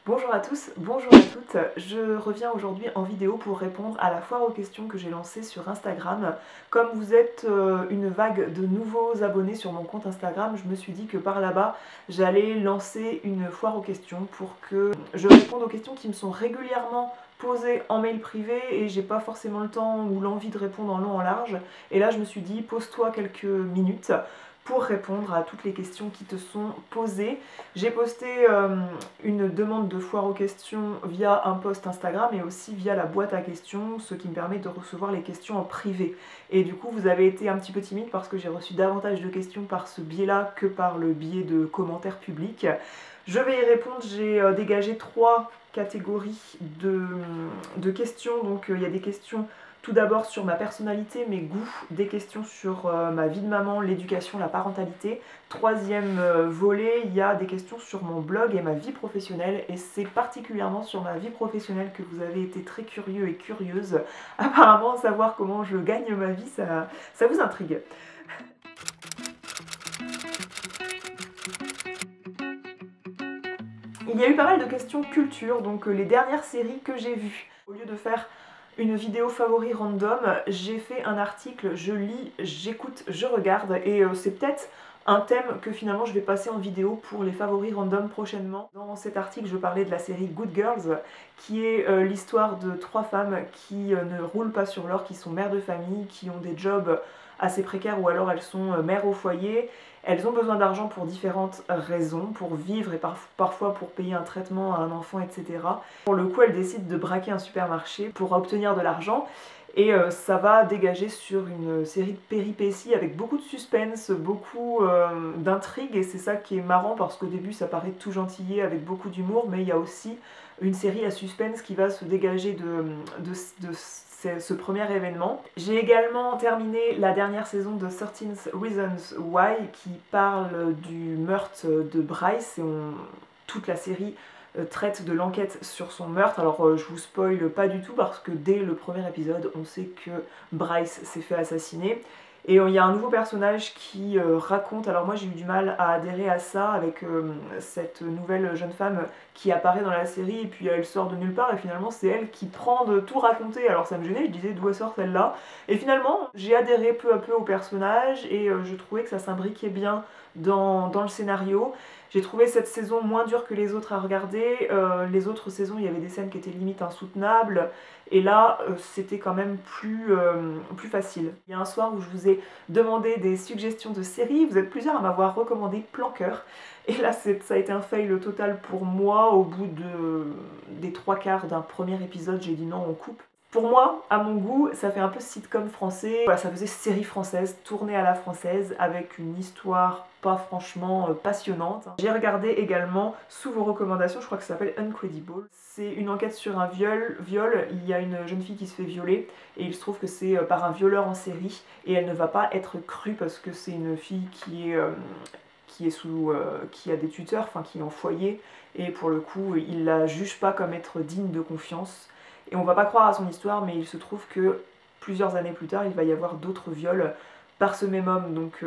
Bonjour à tous, bonjour à toutes, je reviens aujourd'hui en vidéo pour répondre à la foire aux questions que j'ai lancée sur Instagram. Comme vous êtes une vague de nouveaux abonnés sur mon compte Instagram, je me suis dit que par là-bas j'allais lancer une foire aux questions pour que je réponde aux questions qui me sont régulièrement posées en mail privé et j'ai pas forcément le temps ou l'envie de répondre en long en large. Et là je me suis dit pose-toi quelques minutes pour répondre à toutes les questions qui te sont posées. J'ai posté une demande de foire aux questions via un post Instagram et aussi via la boîte à questions, ce qui me permet de recevoir les questions en privé. Et du coup, vous avez été un petit peu timide parce que j'ai reçu davantage de questions par ce biais-là que par le biais de commentaires publics. Je vais y répondre, j'ai dégagé 3 catégories de questions. Donc il y a des questions tout d'abord sur ma personnalité, mes goûts, des questions sur ma vie de maman, l'éducation, la parentalité. Troisième volet, il y a des questions sur mon blog et ma vie professionnelle, et c'est particulièrement sur ma vie professionnelle que vous avez été très curieux et curieuse. Apparemment, savoir comment je gagne ma vie, ça vous intrigue. Il y a eu pas mal de questions culture, donc les dernières séries que j'ai vues. Au lieu de faire une vidéo favori random, j'ai fait un article, je lis, j'écoute, je regarde, et c'est peut-être un thème que finalement je vais passer en vidéo pour les favoris random prochainement. Dans cet article, je parlais de la série Good Girls, qui est l'histoire de 3 femmes qui ne roulent pas sur l'or, qui sont mères de famille, qui ont des jobs assez précaires ou alors elles sont mères au foyer. Elles ont besoin d'argent pour différentes raisons, pour vivre et parfois pour payer un traitement à un enfant, etc. Pour le coup, elles décident de braquer un supermarché pour obtenir de l'argent. Et ça va dégager sur une série de péripéties avec beaucoup de suspense, beaucoup d'intrigue, et c'est ça qui est marrant parce qu'au début ça paraît tout gentillet avec beaucoup d'humour, mais il y a aussi une série à suspense qui va se dégager de ce premier événement. J'ai également terminé la dernière saison de 13 Reasons Why qui parle du meurtre de Bryce, et toute la série traite de l'enquête sur son meurtre. Alors je vous spoil pas du tout parce que dès le premier épisode on sait que Bryce s'est fait assassiner. Et il y a un nouveau personnage qui raconte, alors moi j'ai eu du mal à adhérer à ça avec cette nouvelle jeune femme qui apparaît dans la série et puis elle sort de nulle part et finalement c'est elle qui prend de tout raconter. Alors ça me gênait, je disais d'où elle sort celle-là. Et finalement j'ai adhéré peu à peu au personnage et je trouvais que ça s'imbriquait bien dans le scénario. J'ai trouvé cette saison moins dure que les autres à regarder. Les autres saisons, il y avait des scènes qui étaient limite insoutenables. Et là, c'était quand même plus facile. Il y a un soir où je vous ai demandé des suggestions de séries. Vous êtes plusieurs à m'avoir recommandé Plan Cœur. Et là, ça a été un fail total pour moi. Au bout des 3/4 d'un premier épisode, j'ai dit non, on coupe. Pour moi, à mon goût, ça fait un peu sitcom français. Voilà, ça faisait série française, tournée à la française, avec une histoire pas franchement passionnante. J'ai regardé également, sous vos recommandations, je crois que ça s'appelle Uncredible. C'est une enquête sur un viol. Il y a une jeune fille qui se fait violer, et il se trouve que c'est par un violeur en série, et elle ne va pas être crue parce que c'est une fille qui a des tuteurs, enfin qui est en foyer, et pour le coup, il la juge pas comme être digne de confiance. Et on va pas croire à son histoire, mais il se trouve que plusieurs années plus tard, il va y avoir d'autres viols par ce même homme, donc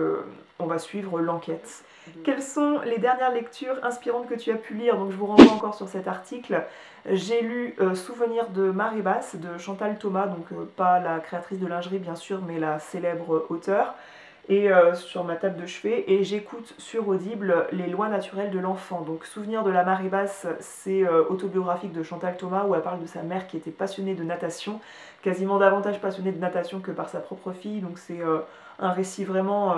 on va suivre l'enquête. Quelles sont les dernières lectures inspirantes que tu as pu lire? Donc je vous renvoie encore sur cet article. J'ai lu Souvenir de marée basse de Chantal Thomas, donc pas la créatrice de lingerie bien sûr, mais la célèbre auteure, et sur ma table de chevet, et j'écoute sur Audible Les lois naturelles de l'enfant. Donc Souvenir de la marée basse, c'est autobiographique de Chantal Thomas, où elle parle de sa mère qui était passionnée de natation, quasiment davantage passionnée de natation que par sa propre fille, donc c'est un récit vraiment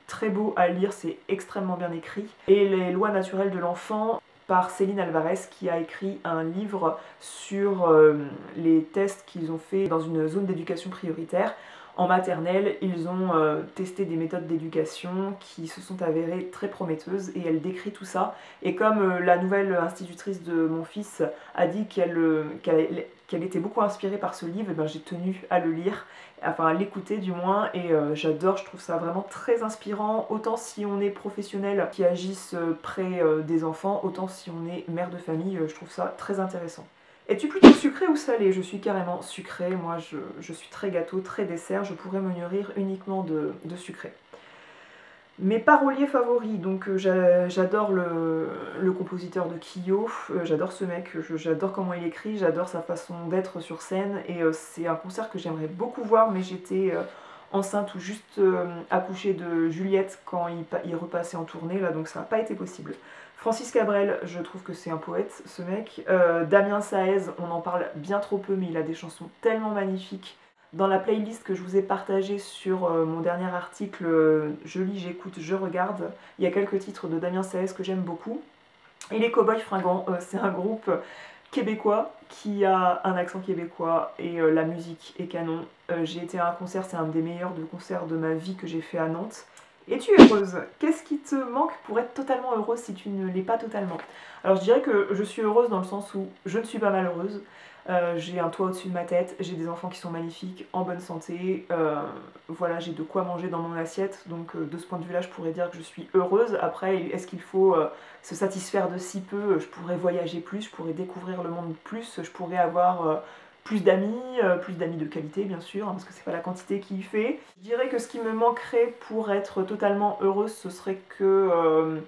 très beau à lire, c'est extrêmement bien écrit. Et Les lois naturelles de l'enfant par Céline Alvarez, qui a écrit un livre sur les tests qu'ils ont fait dans une zone d'éducation prioritaire. En maternelle, ils ont testé des méthodes d'éducation qui se sont avérées très prometteuses, et elle décrit tout ça. Et comme la nouvelle institutrice de mon fils a dit qu'elle était beaucoup inspirée par ce livre, ben, j'ai tenu à le lire, enfin à l'écouter du moins, et j'adore, je trouve ça vraiment très inspirant, autant si on est professionnel qui agissent près des enfants, autant si on est mère de famille, je trouve ça très intéressant. Es-tu plutôt sucré ou salé? Je suis carrément sucrée, moi je suis très gâteau, très dessert, je pourrais me nourrir uniquement de sucré. Mes paroliers favoris, donc j'adore le compositeur de Kyo, j'adore ce mec, j'adore comment il écrit, j'adore sa façon d'être sur scène, et c'est un concert que j'aimerais beaucoup voir, mais j'étais enceinte ou juste accouchée de Juliette quand il repassait en tournée, là, donc ça n'a pas été possible. Francis Cabrel, je trouve que c'est un poète, ce mec. Damien Saez, on en parle bien trop peu, mais il a des chansons tellement magnifiques. Dans la playlist que je vous ai partagée sur mon dernier article Je lis, j'écoute, je regarde, il y a quelques titres de Damien Saez que j'aime beaucoup. Et les Cowboys Fringants, c'est un groupe québécois qui a un accent québécois et la musique est canon. J'ai été à un concert, c'est un des meilleurs concerts de ma vie que j'ai fait à Nantes. Es-tu heureuse? Qu'est-ce qui te manque pour être totalement heureuse si tu ne l'es pas totalement? Alors je dirais que je suis heureuse dans le sens où je ne suis pas malheureuse. J'ai un toit au-dessus de ma tête, j'ai des enfants qui sont magnifiques, en bonne santé, voilà, j'ai de quoi manger dans mon assiette, donc de ce point de vue-là, je pourrais dire que je suis heureuse. Après, est-ce qu'il faut se satisfaire de si peu? Je pourrais voyager plus, je pourrais découvrir le monde plus, je pourrais avoir plus d'amis de qualité bien sûr, hein, parce que c'est pas la quantité qui y fait. Je dirais que ce qui me manquerait pour être totalement heureuse, ce serait que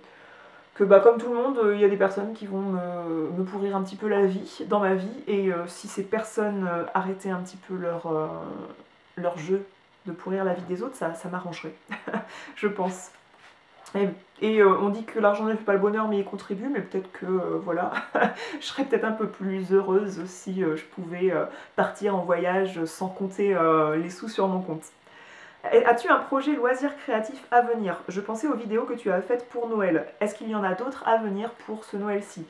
bah, comme tout le monde, il y a des personnes qui vont me pourrir un petit peu la vie, dans ma vie, et si ces personnes arrêtaient un petit peu leur jeu de pourrir la vie des autres, ça m'arrangerait, je pense. Et on dit que l'argent ne fait pas le bonheur, mais il contribue, mais peut-être que, voilà, je serais peut-être un peu plus heureuse si je pouvais partir en voyage sans compter les sous sur mon compte. As-tu un projet loisir créatif à venir? Je pensais aux vidéos que tu as faites pour Noël. Est-ce qu'il y en a d'autres à venir pour ce Noël-ci?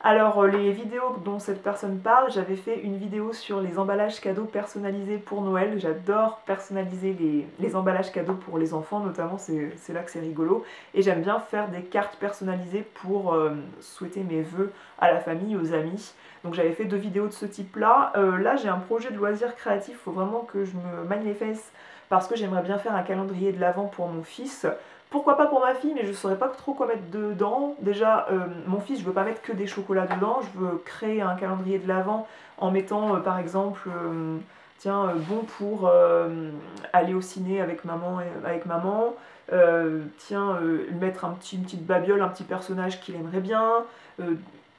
Alors, les vidéos dont cette personne parle, j'avais fait une vidéo sur les emballages cadeaux personnalisés pour Noël. J'adore personnaliser les emballages cadeaux pour les enfants, notamment, c'est là que c'est rigolo. Et j'aime bien faire des cartes personnalisées pour souhaiter mes vœux à la famille, aux amis. Donc j'avais fait 2 vidéos de ce type-là. Là, j'ai un projet de loisir créatif, il faut vraiment que je me magne les fesses parce que j'aimerais bien faire un calendrier de l'Avent pour mon fils. Pourquoi pas pour ma fille, mais je saurais pas trop quoi mettre dedans. Déjà, mon fils, je veux pas mettre que des chocolats dedans, je veux créer un calendrier de l'Avent en mettant par exemple, tiens, bon pour aller au ciné avec maman, tiens, mettre une petite babiole, un petit personnage qu'il aimerait bien,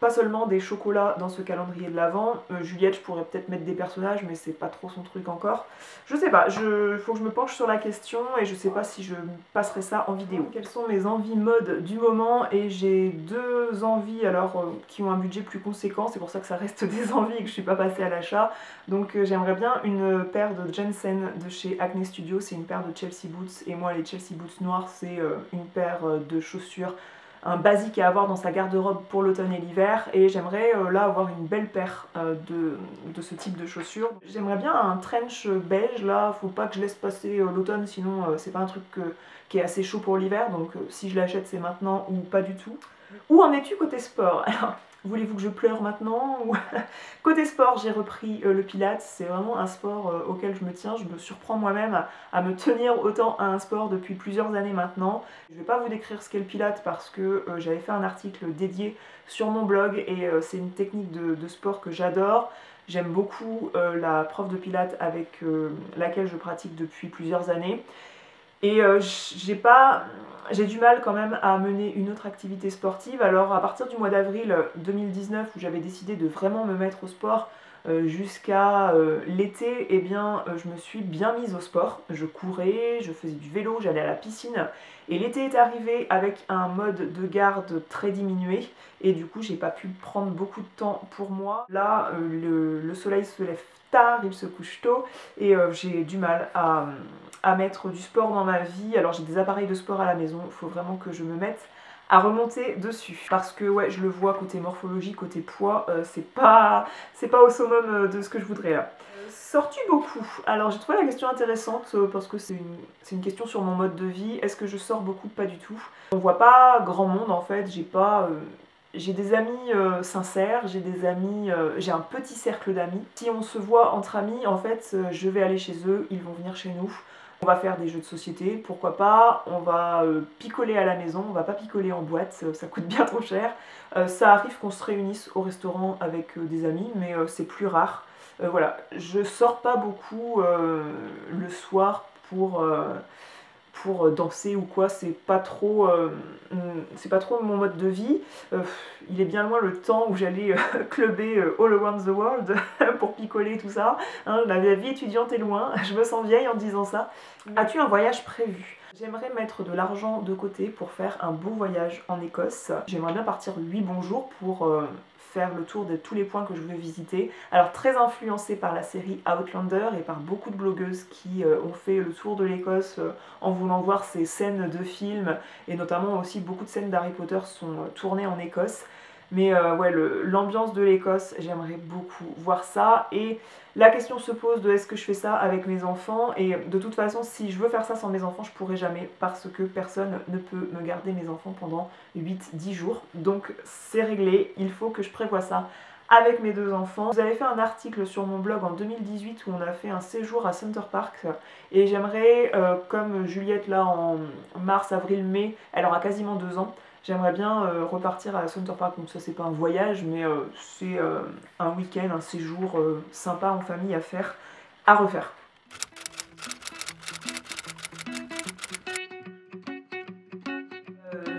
pas seulement des chocolats dans ce calendrier de l'Avent. Juliette, je pourrais peut-être mettre des personnages, mais c'est pas trop son truc encore. Je sais pas, faut que je me penche sur la question et je sais pas si je passerai ça en vidéo. Quelles sont mes envies mode du moment? Et j'ai 2 envies alors qui ont un budget plus conséquent, c'est pour ça que ça reste des envies et que je suis pas passée à l'achat. Donc j'aimerais bien une paire de Jensen de chez Acne Studio, c'est une paire de Chelsea Boots et moi les Chelsea Boots noirs c'est une paire de chaussures, un basique à avoir dans sa garde-robe pour l'automne et l'hiver, et j'aimerais là avoir une belle paire de ce type de chaussures. J'aimerais bien un trench beige, là, faut pas que je laisse passer l'automne, sinon c'est pas un truc qui est assez chaud pour l'hiver, donc si je l'achète c'est maintenant ou pas du tout. Où en es-tu côté sport? Alors, voulez-vous que je pleure maintenant ou... Côté sport, j'ai repris le pilates, c'est vraiment un sport auquel je me tiens, je me surprends moi-même à me tenir autant à un sport depuis plusieurs années maintenant. Je vais pas vous décrire ce qu'est le pilates parce que j'avais fait un article dédié sur mon blog et c'est une technique de sport que j'adore. J'aime beaucoup la prof de pilates avec laquelle je pratique depuis plusieurs années. Et j'ai du mal quand même à mener une autre activité sportive. Alors à partir du mois d'avril 2019 où j'avais décidé de vraiment me mettre au sport jusqu'à l'été, eh bien je me suis bien mise au sport. Je courais, je faisais du vélo, j'allais à la piscine. Et l'été est arrivé avec un mode de garde très diminué et du coup j'ai pas pu prendre beaucoup de temps pour moi. Là le soleil se lève tard, il se couche tôt et j'ai du mal à mettre du sport dans ma vie. Alors j'ai des appareils de sport à la maison, il faut vraiment que je me mette à remonter dessus. Parce que ouais, je le vois côté morphologie, côté poids, c'est pas au summum de ce que je voudrais là. Sors-tu beaucoup? Alors j'ai trouvé la question intéressante parce que c'est une question sur mon mode de vie. Est-ce que je sors beaucoup? Pas du tout. On voit pas grand monde en fait, j'ai des amis sincères, j'ai un petit cercle d'amis. Si on se voit entre amis, en fait, je vais aller chez eux, ils vont venir chez nous. On va faire des jeux de société, pourquoi pas, on va picoler à la maison, on va pas picoler en boîte, ça coûte bien trop cher. Ça arrive qu'on se réunisse au restaurant avec des amis, mais c'est plus rare. Voilà, je sors pas beaucoup le soir pour danser ou quoi, c'est pas trop mon mode de vie. Il est bien loin le temps où j'allais clubber all around the world pour picoler tout ça. Hein, la vie étudiante est loin, je me sens vieille en disant ça. As-tu un voyage prévu? J'aimerais mettre de l'argent de côté pour faire un beau voyage en Écosse. J'aimerais bien partir 8 bons jours pour faire le tour de tous les points que je veux visiter. Alors très influencée par la série Outlander et par beaucoup de blogueuses qui ont fait le tour de l'Écosse en voulant voir ces scènes de films, et notamment aussi beaucoup de scènes d'Harry Potter sont tournées en Écosse. Mais ouais, l'ambiance de l'Écosse, j'aimerais beaucoup voir ça. Et la question se pose de est-ce que je fais ça avec mes enfants, et de toute façon, si je veux faire ça sans mes enfants, je pourrai jamais, parce que personne ne peut me garder mes enfants pendant 8-10 jours. Donc c'est réglé, il faut que je prévoie ça avec mes 2 enfants. Vous avez fait un article sur mon blog en 2018 où on a fait un séjour à Center Park, et j'aimerais, comme Juliette là en mars, avril, mai, elle aura quasiment 2 ans, j'aimerais bien repartir à Center Park. Donc ça c'est pas un voyage, mais c'est un week-end, un séjour sympa en famille à faire, à refaire.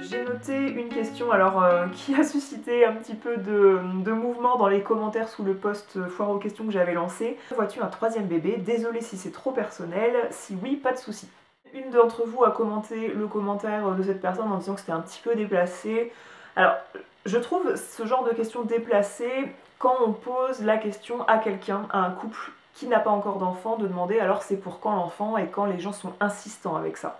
J'ai noté une question alors qui a suscité un petit peu de mouvement dans les commentaires sous le post foire aux questions que j'avais lancé. Vois-tu un 3e bébé? Désolée si c'est trop personnel, si oui, pas de souci. Une d'entre vous a commenté le commentaire de cette personne en disant que c'était un petit peu déplacé. Alors, je trouve ce genre de questions déplacées quand on pose la question à quelqu'un, à un couple qui n'a pas encore d'enfant, de demander alors c'est pour quand l'enfant, et quand les gens sont insistants avec ça.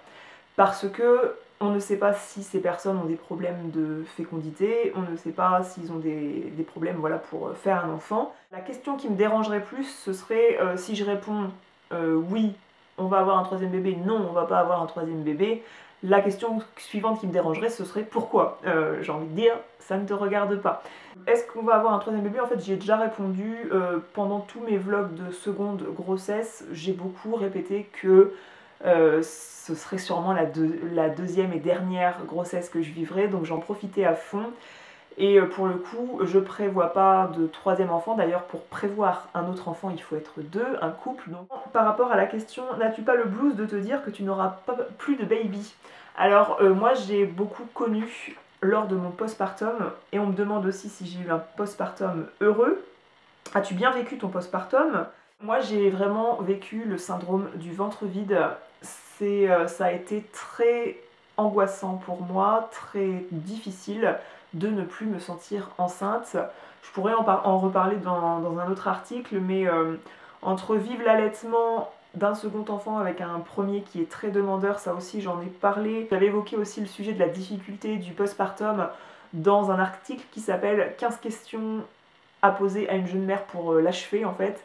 Parce que on ne sait pas si ces personnes ont des problèmes de fécondité, on ne sait pas s'ils ont des problèmes, voilà, pour faire un enfant. La question qui me dérangerait plus, ce serait si je réponds oui, on va avoir un 3e bébé, non, on va pas avoir un 3e bébé. La question suivante qui me dérangerait, ce serait pourquoi? J'ai envie de dire, ça ne te regarde pas. Est-ce qu'on va avoir un 3e bébé? En fait, j'y ai déjà répondu pendant tous mes vlogs de seconde grossesse. J'ai beaucoup répété que ce serait sûrement la 2e et dernière grossesse que je vivrais, donc j'en profitais à fond. Et pour le coup, je prévois pas de 3e enfant. D'ailleurs, pour prévoir un autre enfant, il faut être 2, un couple. Donc, par rapport à la question, n'as-tu pas le blues de te dire que tu n'auras plus de baby? Alors, moi, j'ai beaucoup connu lors de mon postpartum, et on me demande aussi si j'ai eu un postpartum heureux. As-tu bien vécu ton postpartum? Moi, j'ai vraiment vécu le syndrome du ventre vide. Ça a été très angoissant pour moi, très difficile de ne plus me sentir enceinte. Je pourrais en reparler dans un autre article, mais entre vivre l'allaitement d'un second enfant avec un premier qui est très demandeur, ça aussi j'en ai parlé. J'avais évoqué aussi le sujet de la difficulté du postpartum dans un article qui s'appelle 15 questions à poser à une jeune mère pour l'achever en fait.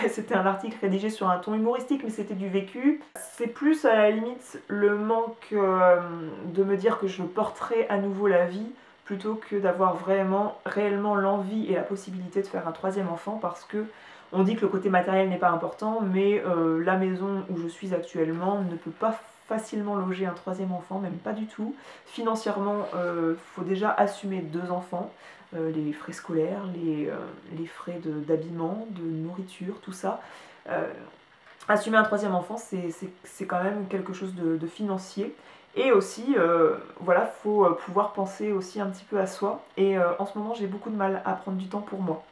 C'était un article rédigé sur un ton humoristique, mais c'était du vécu. C'est plus à la limite le manque de me dire que je porterai à nouveau la vie, plutôt que d'avoir vraiment, réellement l'envie et la possibilité de faire un 3e enfant, parce que on dit que le côté matériel n'est pas important, mais la maison où je suis actuellement ne peut pas facilement loger un 3e enfant, même pas du tout. Financièrement, faut déjà assumer 2 enfants. Les frais scolaires, les frais d'habillement, de nourriture, tout ça. Assumer un 3e enfant, c'est quand même quelque chose de financier. Et aussi, voilà, faut pouvoir penser aussi un petit peu à soi. Et en ce moment, j'ai beaucoup de mal à prendre du temps pour moi.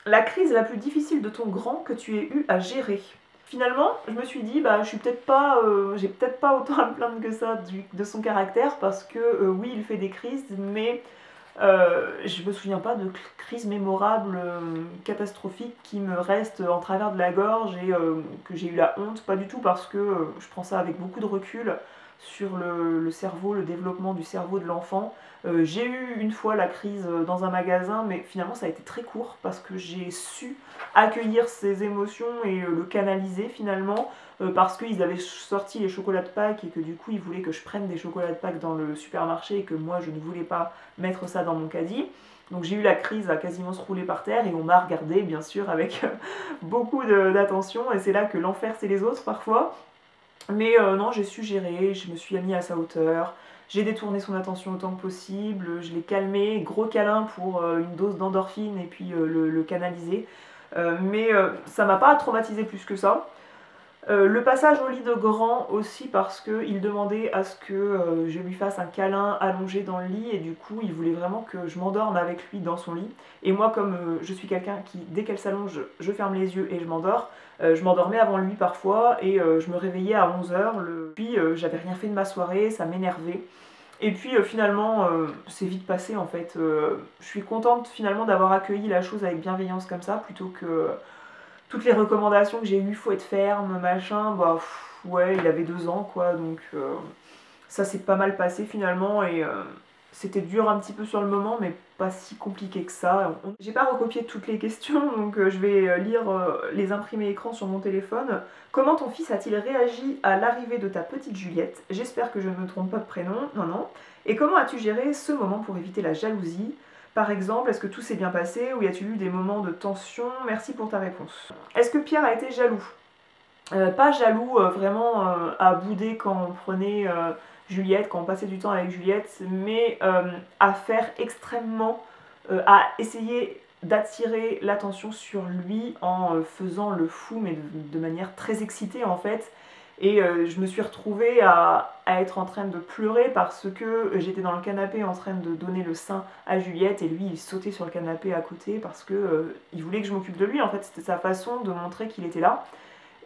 La crise la plus difficile de ton grand que tu aies eu à gérer? Finalement, je me suis dit, bah, j'ai peut-être pas autant à me plaindre que ça de son caractère, parce que oui, il fait des crises, mais je me souviens pas de crise mémorable, catastrophique qui me reste en travers de la gorge et que j'ai eu la honte, pas du tout, parce que je prends ça avec beaucoup de recul sur le cerveau, le développement du cerveau de l'enfant. J'ai eu une fois la crise dans un magasin, mais finalement ça a été très court parce que j'ai su accueillir ces émotions et le canaliser finalement, parce qu'ils avaient sorti les chocolats de Pâques et que du coup ils voulaient que je prenne des chocolats de Pâques dans le supermarché et que moi je ne voulais pas mettre ça dans mon caddie. Donc j'ai eu la crise à quasiment se rouler par terre et on m'a regardé bien sûr avec beaucoup d'attention, et c'est là que l'enfer c'est les autres parfois. Mais non, j'ai su gérer, je me suis mis à sa hauteur, j'ai détourné son attention autant que possible, je l'ai calmé, gros câlin pour une dose d'endorphine et puis le canaliser. Mais ça m'a pas traumatisé plus que ça. Le passage au lit de grand aussi parce qu'il demandait à ce que je lui fasse un câlin allongé dans le lit et du coup il voulait vraiment que je m'endorme avec lui dans son lit. Et moi comme je suis quelqu'un qui dès qu'elle s'allonge je ferme les yeux et je m'endors, je m'endormais avant lui parfois et je me réveillais à 11h. Puis j'avais rien fait de ma soirée, ça m'énervait. Et puis finalement c'est vite passé en fait. Je suis contente finalement d'avoir accueilli la chose avec bienveillance comme ça plutôt que toutes les recommandations que j'ai eues, faut être ferme, machin, bah ouais, il avait 2 ans quoi, donc ça s'est pas mal passé finalement et c'était dur un petit peu sur le moment, mais pas si compliqué que ça. J'ai pas recopié toutes les questions, donc je vais lire les imprimés écran sur mon téléphone. Comment ton fils a-t-il réagi à l'arrivée de ta petite Juliette? J'espère que je ne me trompe pas de prénom, non non. Et comment as-tu géré ce moment pour éviter la jalousie? Par exemple, est-ce que tout s'est bien passé ou y a-t-il eu des moments de tension? Merci pour ta réponse. Est-ce que Pierre a été jaloux? Pas jaloux, vraiment à bouder quand on prenait Juliette, quand on passait du temps avec Juliette, mais à faire extrêmement, à essayer d'attirer l'attention sur lui en faisant le fou, mais de manière très excitée en fait. Et je me suis retrouvée à être en train de pleurer parce que j'étais dans le canapé en train de donner le sein à Juliette et lui il sautait sur le canapé à côté parce que il voulait que je m'occupe de lui, en fait c'était sa façon de montrer qu'il était là.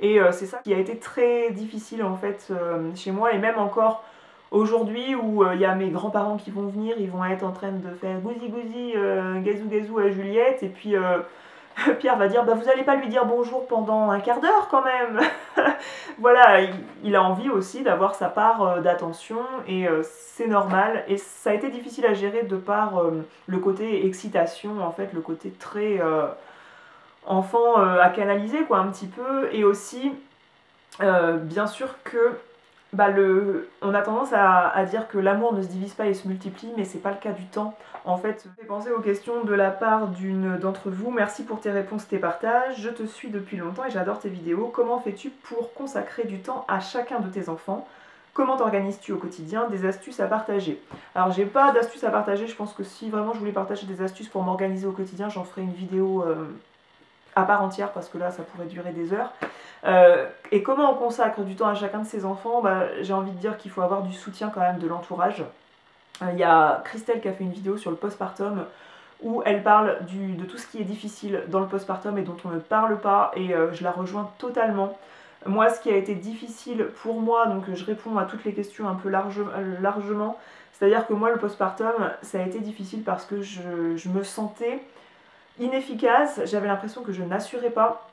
Et c'est ça qui a été très difficile en fait chez moi et même encore aujourd'hui où il y a mes grands-parents qui vont venir, ils vont être en train de faire gousi gousi, gazou gazou à Juliette et puis Pierre va dire bah vous allez pas lui dire bonjour pendant un quart d'heure quand même. Voilà, il a envie aussi d'avoir sa part d'attention et c'est normal et ça a été difficile à gérer de par le côté excitation en fait, le côté très enfant à canaliser quoi un petit peu et aussi bien sûr que bah, on a tendance à dire que l'amour ne se divise pas et se multiplie, mais c'est pas le cas du temps. En fait, j'ai pensé aux questions de la part d'une d'entre vous. Merci pour tes réponses, tes partages. Je te suis depuis longtemps et j'adore tes vidéos. Comment fais-tu pour consacrer du temps à chacun de tes enfants? Comment t'organises-tu au quotidien? Des astuces à partager? Alors, j'ai pas d'astuces à partager. Je pense que si vraiment je voulais partager des astuces pour m'organiser au quotidien, j'en ferais une vidéo à part entière parce que là, ça pourrait durer des heures. Et comment on consacre du temps à chacun de ses enfants? Bah, j'ai envie de dire qu'il faut avoir du soutien quand même de l'entourage. Il y a Christelle qui a fait une vidéo sur le postpartum où elle parle de tout ce qui est difficile dans le postpartum et dont on ne parle pas et je la rejoins totalement. Moi, ce qui a été difficile pour moi, donc je réponds à toutes les questions un peu largement, c'est-à-dire que moi, le postpartum, ça a été difficile parce que je me sentais inefficace, j'avais l'impression que je n'assurais pas.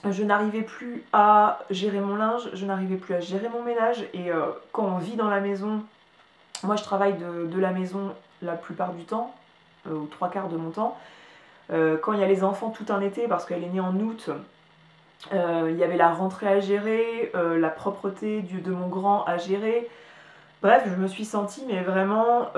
Je n'arrivais plus à gérer mon linge, je n'arrivais plus à gérer mon ménage et quand on vit dans la maison, moi je travaille de la maison la plupart du temps, aux 3/4 de mon temps. Quand il y a les enfants tout un été, parce qu'elle est née en août, il y avait la rentrée à gérer, la propreté de mon grand à gérer. Bref, je me suis sentie mais vraiment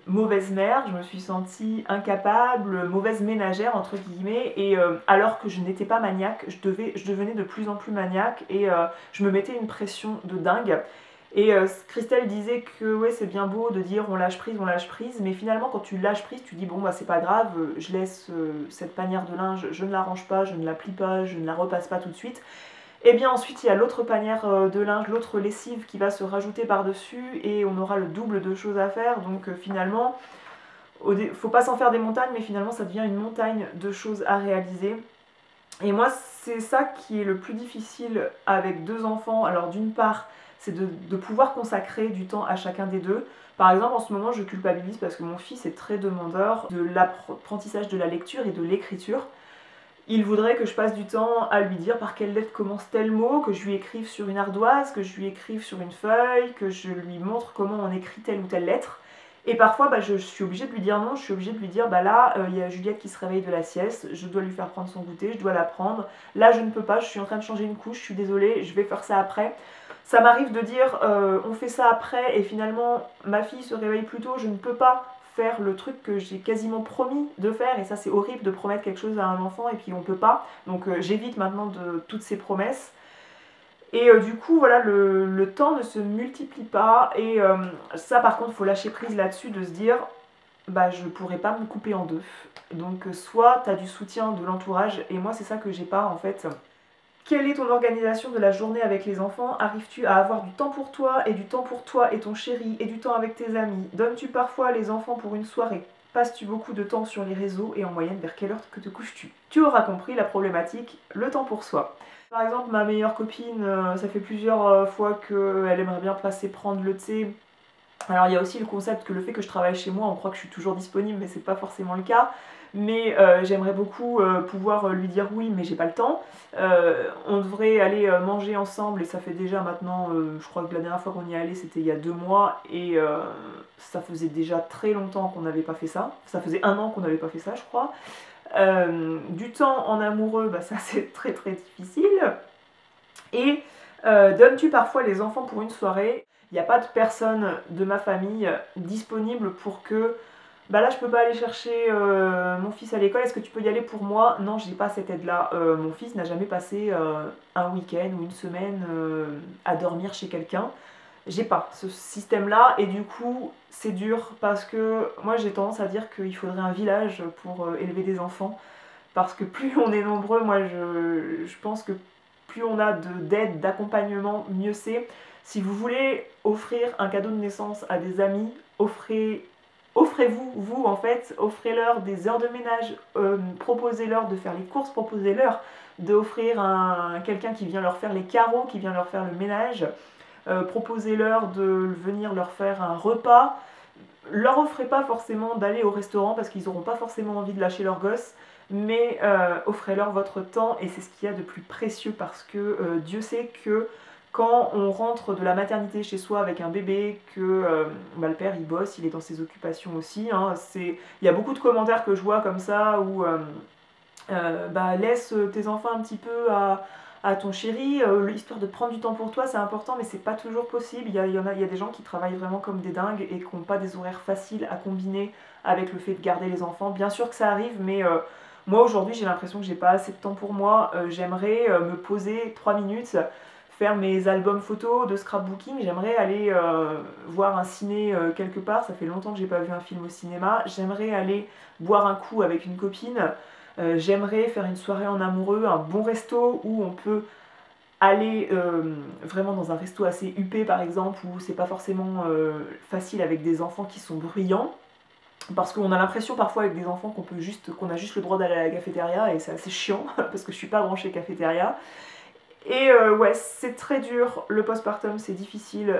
mauvaise mère, je me suis sentie incapable, mauvaise ménagère entre guillemets, et alors que je n'étais pas maniaque, je devenais de plus en plus maniaque et je me mettais une pression de dingue. Et Christelle disait que ouais c'est bien beau de dire on lâche prise, mais finalement quand tu lâches prise, tu dis bon bah c'est pas grave, je laisse cette panière de linge, je ne la range pas, je ne la plie pas, je ne la repasse pas tout de suite. Et bien ensuite il y a l'autre panière de linge, l'autre lessive qui va se rajouter par-dessus et on aura le double de choses à faire. Donc finalement, faut pas s'en faire des montagnes, mais finalement ça devient une montagne de choses à réaliser. Et moi c'est ça qui est le plus difficile avec 2 enfants. Alors d'une part, c'est de pouvoir consacrer du temps à chacun des deux. Par exemple en ce moment je culpabilise parce que mon fils est très demandeur de l'apprentissage de la lecture et de l'écriture. Il voudrait que je passe du temps à lui dire par quelle lettre commence tel mot, que je lui écrive sur une ardoise, que je lui écrive sur une feuille, que je lui montre comment on écrit telle ou telle lettre. Et parfois, bah, je suis obligée de lui dire non, je suis obligée de lui dire bah là, il y a Juliette qui se réveille de la sieste, je dois lui faire prendre son goûter, je dois la prendre. Là, je ne peux pas, je suis en train de changer une couche, je suis désolée, je vais faire ça après. Ça m'arrive de dire on fait ça après et finalement ma fille se réveille plus tôt, je ne peux pas faire le truc que j'ai quasiment promis de faire, et ça c'est horrible de promettre quelque chose à un enfant et puis on peut pas, donc j'évite maintenant de toutes ces promesses. Et du coup voilà, le temps ne se multiplie pas et ça par contre il faut lâcher prise là-dessus, de se dire bah je pourrais pas me couper en deux. Donc soit t'as du soutien de l'entourage, et moi c'est ça que j'ai pas en fait. Quelle est ton organisation de la journée avec les enfants? Arrives-tu à avoir du temps pour toi et du temps pour toi et ton chéri et du temps avec tes amis? Donnes-tu parfois les enfants pour une soirée? Passes-tu beaucoup de temps sur les réseaux et en moyenne vers quelle heure que te couches-tu? Tu auras compris la problématique, le temps pour soi. Par exemple, ma meilleure copine, ça fait plusieurs fois qu'elle aimerait bien passer prendre le thé. Alors il y a aussi le concept que le fait que je travaille chez moi, on croit que je suis toujours disponible, mais c'est pas forcément le cas. Mais j'aimerais beaucoup pouvoir lui dire oui, mais j'ai pas le temps. On devrait aller manger ensemble et ça fait déjà maintenant, je crois que la dernière fois qu'on y est allé c'était il y a 2 mois et ça faisait déjà très longtemps qu'on n'avait pas fait ça. Ça faisait 1 an qu'on n'avait pas fait ça je crois. Du temps en amoureux, bah, ça c'est très très difficile. Et donnes-tu parfois les enfants pour une soirée? Il n'y a pas de personne de ma famille disponible pour que bah là je peux pas aller chercher mon fils à l'école, est-ce que tu peux y aller pour moi? Non, j'ai pas cette aide là. Mon fils n'a jamais passé un week-end ou une semaine à dormir chez quelqu'un. J'ai pas ce système là et du coup c'est dur parce que moi j'ai tendance à dire qu'il faudrait un village pour élever des enfants parce que plus on est nombreux, moi je pense que plus on a d'aide, d'accompagnement, mieux c'est. Si vous voulez offrir un cadeau de naissance à des amis, offrez-vous, vous en fait, offrez-leur des heures de ménage, proposez-leur de faire les courses, proposez-leur d'offrir quelqu'un qui vient leur faire les carreaux, qui vient leur faire le ménage, proposez-leur de venir leur faire un repas. Leur offrez pas forcément d'aller au restaurant parce qu'ils n'auront pas forcément envie de lâcher leur gosse, mais offrez-leur votre temps et c'est ce qu'il y a de plus précieux parce que Dieu sait que quand on rentre de la maternité chez soi avec un bébé, que bah, le père il bosse, il est dans ses occupations aussi, hein, il y a beaucoup de commentaires que je vois comme ça où bah, laisse tes enfants un petit peu à ton chéri, histoire de prendre du temps pour toi c'est important mais c'est pas toujours possible, il y a des gens qui travaillent vraiment comme des dingues et qui n'ont pas des horaires faciles à combiner avec le fait de garder les enfants, bien sûr que ça arrive mais moi aujourd'hui j'ai l'impression que j'ai pas assez de temps pour moi, j'aimerais me poser 3 minutes, faire mes albums photos de scrapbooking, j'aimerais aller voir un ciné quelque part, ça fait longtemps que j'ai pas vu un film au cinéma, j'aimerais aller boire un coup avec une copine, j'aimerais faire une soirée en amoureux, un bon resto où on peut aller vraiment dans un resto assez huppé par exemple, où c'est pas forcément facile avec des enfants qui sont bruyants. Parce qu'on a l'impression parfois avec des enfants qu'on a juste le droit d'aller à la cafétéria et c'est assez chiant parce que je suis pas branchée cafétéria. Et ouais, c'est très dur, le postpartum c'est difficile.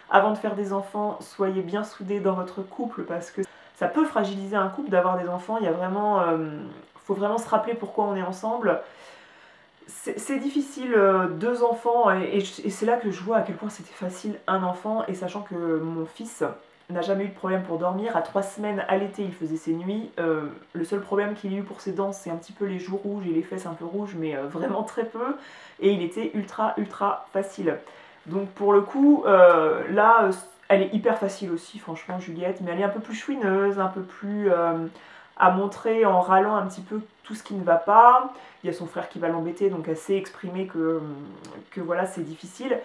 Avant de faire des enfants, soyez bien soudés dans votre couple parce que ça peut fragiliser un couple d'avoir des enfants. Il y a vraiment, faut vraiment se rappeler pourquoi on est ensemble. C'est difficile, 2 enfants, et c'est là que je vois à quel point c'était facile un enfant, et sachant que mon fils n'a jamais eu de problème pour dormir, à 3 semaines à l'été il faisait ses nuits, le seul problème qu'il a eu pour ses dents c'est un petit peu les joues rouges et les fesses un peu rouges, mais vraiment très peu, et il était ultra facile. Donc pour le coup, là, elle est hyper facile aussi franchement Juliette, mais elle est un peu plus chouineuse, un peu plus à montrer en râlant un petit peu tout ce qui ne va pas. Il y a son frère qui va l'embêter, donc elle sait exprimer que voilà, c'est difficile.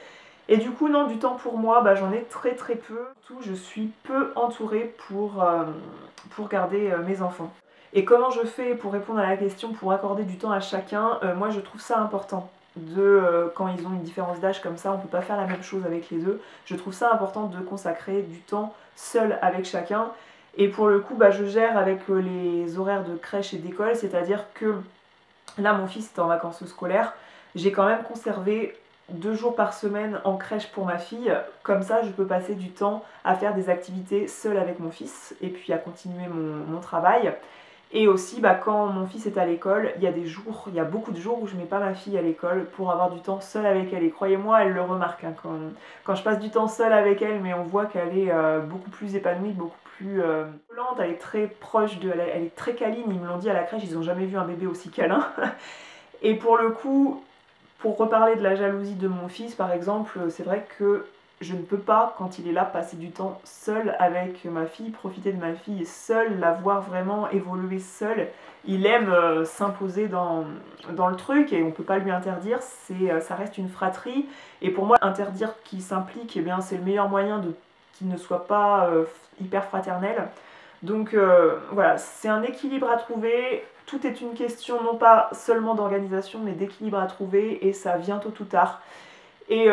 Et du coup, non, du temps pour moi, bah, j'en ai très peu. Surtout, je suis peu entourée pour garder mes enfants. Et comment je fais pour répondre à la question, pour accorder du temps à chacun? Moi, je trouve ça important. Quand ils ont une différence d'âge comme ça, on ne peut pas faire la même chose avec les deux. Je trouve ça important de consacrer du temps seul avec chacun. Et pour le coup, bah, je gère avec les horaires de crèche et d'école, c'est-à-dire que là, mon fils est en vacances scolaires, j'ai quand même conservé 2 jours par semaine en crèche pour ma fille, comme ça je peux passer du temps à faire des activités seule avec mon fils et puis à continuer mon travail. Et aussi, bah, quand mon fils est à l'école, il y a beaucoup de jours où je mets pas ma fille à l'école pour avoir du temps seule avec elle. Et croyez-moi, elle le remarque, hein, quand je passe du temps seule avec elle, mais on voit qu'elle est beaucoup plus épanouie, beaucoup plus lente, elle est très proche elle est très câline, ils me l'ont dit à la crèche, ils n'ont jamais vu un bébé aussi câlin. Et pour le coup, pour reparler de la jalousie de mon fils par exemple, c'est vrai que je ne peux pas, quand il est là, passer du temps seul avec ma fille, profiter de ma fille seule, la voir vraiment évoluer seule. Il aime s'imposer dans le truc et on ne peut pas lui interdire, ça reste une fratrie. Et pour moi, interdire qu'il s'implique, eh bien, c'est le meilleur moyen qu'il ne soit pas hyper fraternel. Donc voilà, c'est un équilibre à trouver. tout est une question non pas seulement d'organisation mais d'équilibre à trouver et ça vient tôt ou tard. Et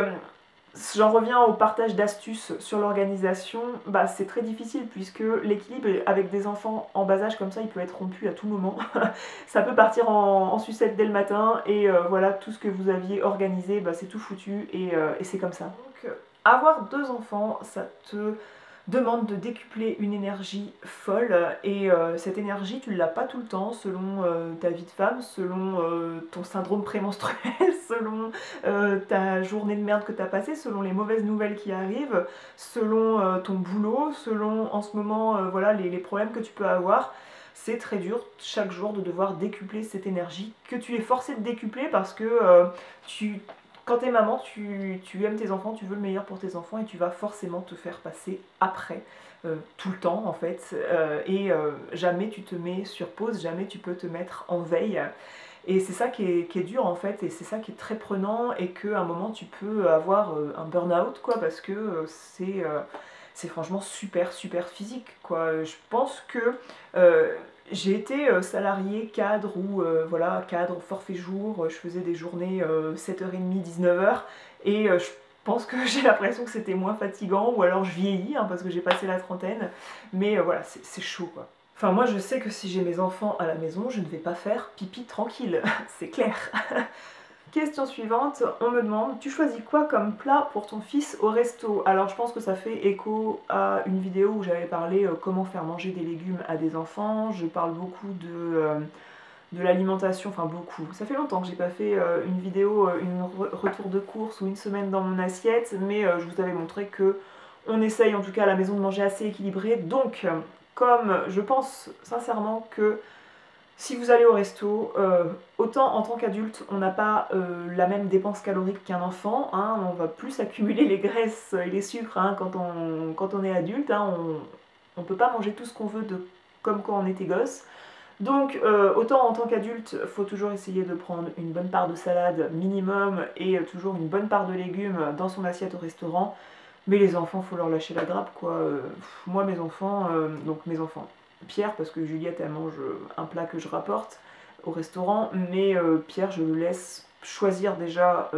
j'en reviens au partage d'astuces sur l'organisation, bah, c'est très difficile puisque l'équilibre avec des enfants en bas âge comme ça, il peut être rompu à tout moment. Ça peut partir en sucette dès le matin et voilà, tout ce que vous aviez organisé, bah, c'est tout foutu et c'est comme ça. Donc avoir 2 enfants, ça te demande de décupler une énergie folle et cette énergie tu l'as pas tout le temps selon ta vie de femme, selon ton syndrome prémenstruel, selon ta journée de merde que tu as passée, selon les mauvaises nouvelles qui arrivent, selon ton boulot, selon en ce moment voilà, les problèmes que tu peux avoir. C'est très dur chaque jour de devoir décupler cette énergie que tu es forcé de décupler parce que quand t'es maman, tu aimes tes enfants, tu veux le meilleur pour tes enfants et tu vas forcément te faire passer après, tout le temps en fait, jamais tu te mets sur pause, jamais tu peux te mettre en veille. Et c'est ça qui est dur en fait, et c'est ça qui est très prenant, et qu'à un moment tu peux avoir un burn-out quoi, parce que c'est franchement super physique quoi. Je pense que j'ai été salariée cadre ou voilà, cadre forfait jour, je faisais des journées 7h30, 19h et je pense que j'ai l'impression que c'était moins fatigant ou alors je vieillis hein, parce que j'ai passé la trentaine, mais voilà, c'est chaud quoi. Enfin moi je sais que si j'ai mes enfants à la maison, je ne vais pas faire pipi tranquille, c'est clair. Question suivante, on me demande, tu choisis quoi comme plat pour ton fils au resto? Alors je pense que ça fait écho à une vidéo où j'avais parlé comment faire manger des légumes à des enfants. Je parle beaucoup de l'alimentation, enfin beaucoup. Ça fait longtemps que j'ai pas fait une vidéo, une retour de course ou une semaine dans mon assiette, mais je vous avais montré que on essaye en tout cas à la maison de manger assez équilibré. Donc comme je pense sincèrement que si vous allez au resto, autant en tant qu'adulte, on n'a pas la même dépense calorique qu'un enfant, hein, on va plus accumuler les graisses et les sucres hein, quand on est adulte, hein, on ne peut pas manger tout ce qu'on veut comme quand on était gosse. Donc autant en tant qu'adulte, il faut toujours essayer de prendre une bonne part de salade minimum et toujours une bonne part de légumes dans son assiette au restaurant. Mais les enfants, faut leur lâcher la grappe quoi. Moi mes enfants, Pierre, parce que Juliette elle mange un plat que je rapporte au restaurant, mais Pierre je le laisse choisir déjà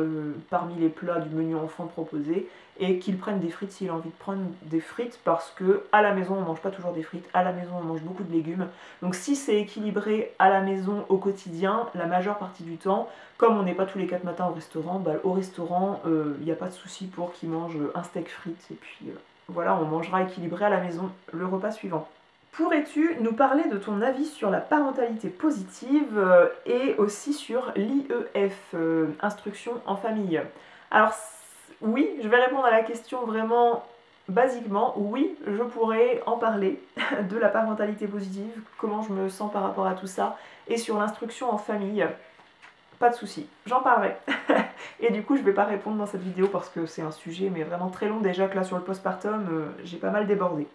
parmi les plats du menu enfant proposé et qu'il prenne des frites s'il a envie de prendre des frites parce que à la maison on mange pas toujours des frites, à la maison on mange beaucoup de légumes, donc si c'est équilibré à la maison au quotidien, la majeure partie du temps, comme on n'est pas tous les 4 matins au restaurant, bah, au restaurant il n'y a pas de souci pour qu'il mange un steak frites et puis voilà, on mangera équilibré à la maison le repas suivant. Pourrais-tu nous parler de ton avis sur la parentalité positive et aussi sur l'IEF, instruction en famille? Alors oui, je vais répondre à la question vraiment basiquement. Oui, je pourrais en parler de la parentalité positive, comment je me sens par rapport à tout ça, et sur l'instruction en famille. Pas de souci, j'en parlerai. Et du coup, je vais pas répondre dans cette vidéo parce que c'est un sujet mais vraiment très long. Déjà que là sur le postpartum, j'ai pas mal débordé.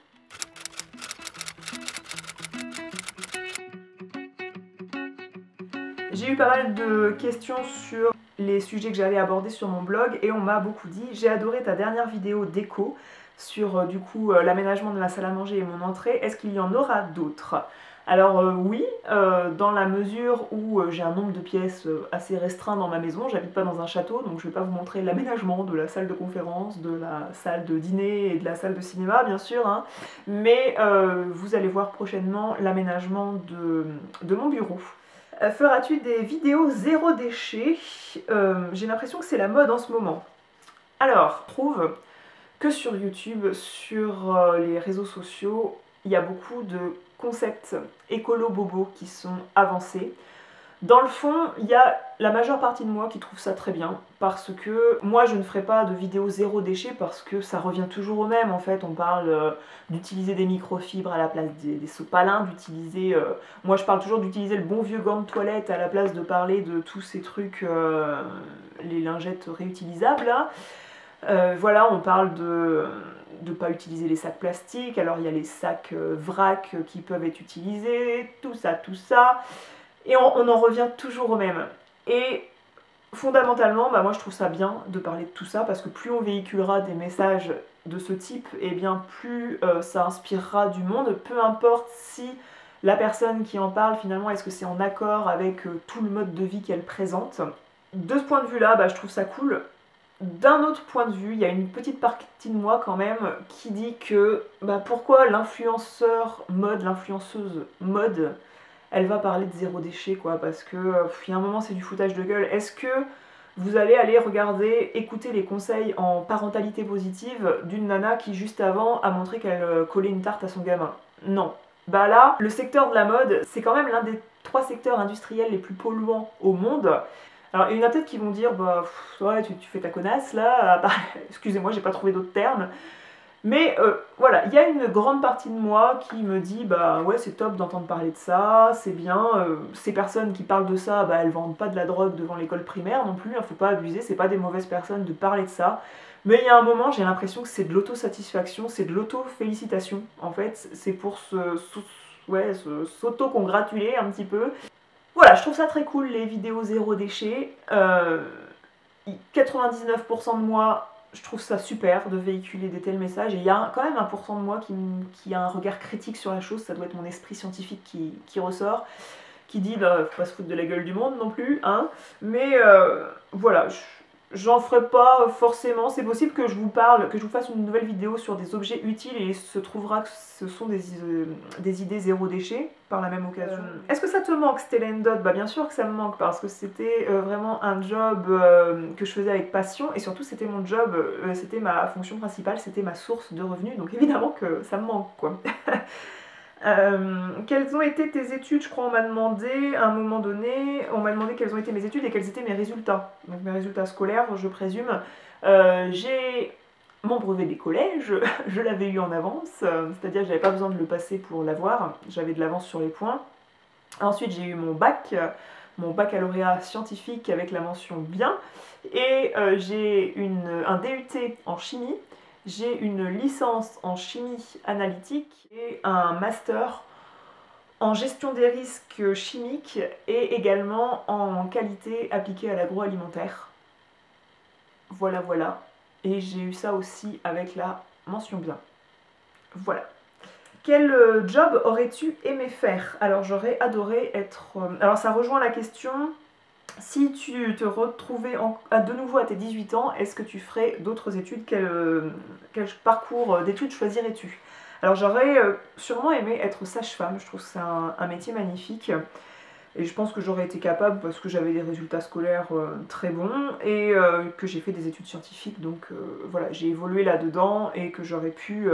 J'ai eu pas mal de questions sur les sujets que j'allais aborder sur mon blog et on m'a beaucoup dit « J'ai adoré ta dernière vidéo déco sur du coup l'aménagement de la salle à manger et mon entrée, est-ce qu'il y en aura d'autres ?» Alors oui, dans la mesure où j'ai un nombre de pièces assez restreint dans ma maison, j'habite pas dans un château donc je vais pas vous montrer l'aménagement de la salle de conférence, de la salle de dîner et de la salle de cinéma bien sûr, hein, mais vous allez voir prochainement l'aménagement de mon bureau. Feras-tu des vidéos zéro déchet? J'ai l'impression que c'est la mode en ce moment. Alors, je trouve que sur YouTube, sur les réseaux sociaux, il y a beaucoup de concepts écolo-bobo qui sont avancés. Dans le fond, il y a la majeure partie de moi qui trouve ça très bien, parce que moi je ne ferai pas de vidéo zéro déchet parce que ça revient toujours au même en fait. On parle d'utiliser des microfibres à la place des sopalins, d'utiliser... moi je parle toujours d'utiliser le bon vieux gant de toilette à la place de parler de tous ces trucs, les lingettes réutilisables là. Voilà, on parle de ne pas utiliser les sacs plastiques, alors il y a les sacs vrac qui peuvent être utilisés, tout ça. Et on en revient toujours au même. Et fondamentalement, bah moi je trouve ça bien de parler de tout ça parce que plus on véhiculera des messages de ce type, et bien plus ça inspirera du monde, peu importe si la personne qui en parle finalement, est-ce que c'est en accord avec tout le mode de vie qu'elle présente. De ce point de vue-là, bah, je trouve ça cool. D'un autre point de vue, il y a une petite partie de moi quand même qui dit que bah, pourquoi l'influenceur mode, l'influenceuse mode, elle va parler de zéro déchet quoi, parce que il y a un moment c'est du foutage de gueule. Est-ce que vous allez aller regarder, écouter les conseils en parentalité positive d'une nana qui juste avant a montré qu'elle collait une tarte à son gamin? Non. Bah là, le secteur de la mode, c'est quand même l'un des 3 secteurs industriels les plus polluants au monde. Alors il y en a peut-être qui vont dire, bah ouais tu fais ta connasse là, excusez-moi j'ai pas trouvé d'autres termes. Mais voilà, il y a une grande partie de moi qui me dit bah ouais c'est top d'entendre parler de ça, c'est bien, ces personnes qui parlent de ça, bah elles vendent pas de la drogue devant l'école primaire non plus, hein, faut pas abuser, c'est pas des mauvaises personnes de parler de ça. Mais il y a un moment j'ai l'impression que c'est de l'autosatisfaction, c'est de l'auto-félicitation en fait, c'est pour s'auto-congratuler un petit peu. Voilà, je trouve ça très cool les vidéos zéro déchet, 99% de moi je trouve ça super de véhiculer des tels messages, et il y a quand même 1% de moi qui a un regard critique sur la chose, ça doit être mon esprit scientifique qui ressort, qui dit bah faut pas se foutre de la gueule du monde non plus, hein, mais voilà, j'en ferai pas forcément, c'est possible que je vous parle, que je vous fasse une nouvelle vidéo sur des objets utiles et il se trouvera que ce sont des idées zéro déchet par la même occasion. Est-ce que ça te manque Stella & Dot? Bah bien sûr que ça me manque parce que c'était vraiment un job que je faisais avec passion et surtout c'était mon job, c'était ma fonction principale, c'était ma source de revenus, donc évidemment que ça me manque quoi. Quelles ont été tes études? Je crois on m'a demandé à un moment donné, on m'a demandé quelles ont été mes études et quels étaient mes résultats. Donc mes résultats scolaires, je présume. J'ai mon brevet des collèges, je l'avais eu en avance, c'est-à-dire que j'avais pas besoin de le passer pour l'avoir, j'avais de l'avance sur les points. Ensuite j'ai eu mon bac, mon baccalauréat scientifique avec la mention bien, et j'ai un DUT en chimie. J'ai une licence en chimie analytique et un master en gestion des risques chimiques et également en qualité appliquée à l'agroalimentaire. Voilà, voilà. Et j'ai eu ça aussi avec la mention bien. Voilà. Quel job aurais-tu aimé faire? Alors j'aurais adoré être... Alors ça rejoint la question... Si tu te retrouvais de nouveau à tes 18 ans, est-ce que tu ferais d'autres études? Quel parcours d'études choisirais-tu? Alors j'aurais sûrement aimé être sage-femme, je trouve que c'est un métier magnifique. Et je pense que j'aurais été capable parce que j'avais des résultats scolaires très bons et que j'ai fait des études scientifiques. Donc voilà, j'ai évolué là-dedans et que j'aurais pu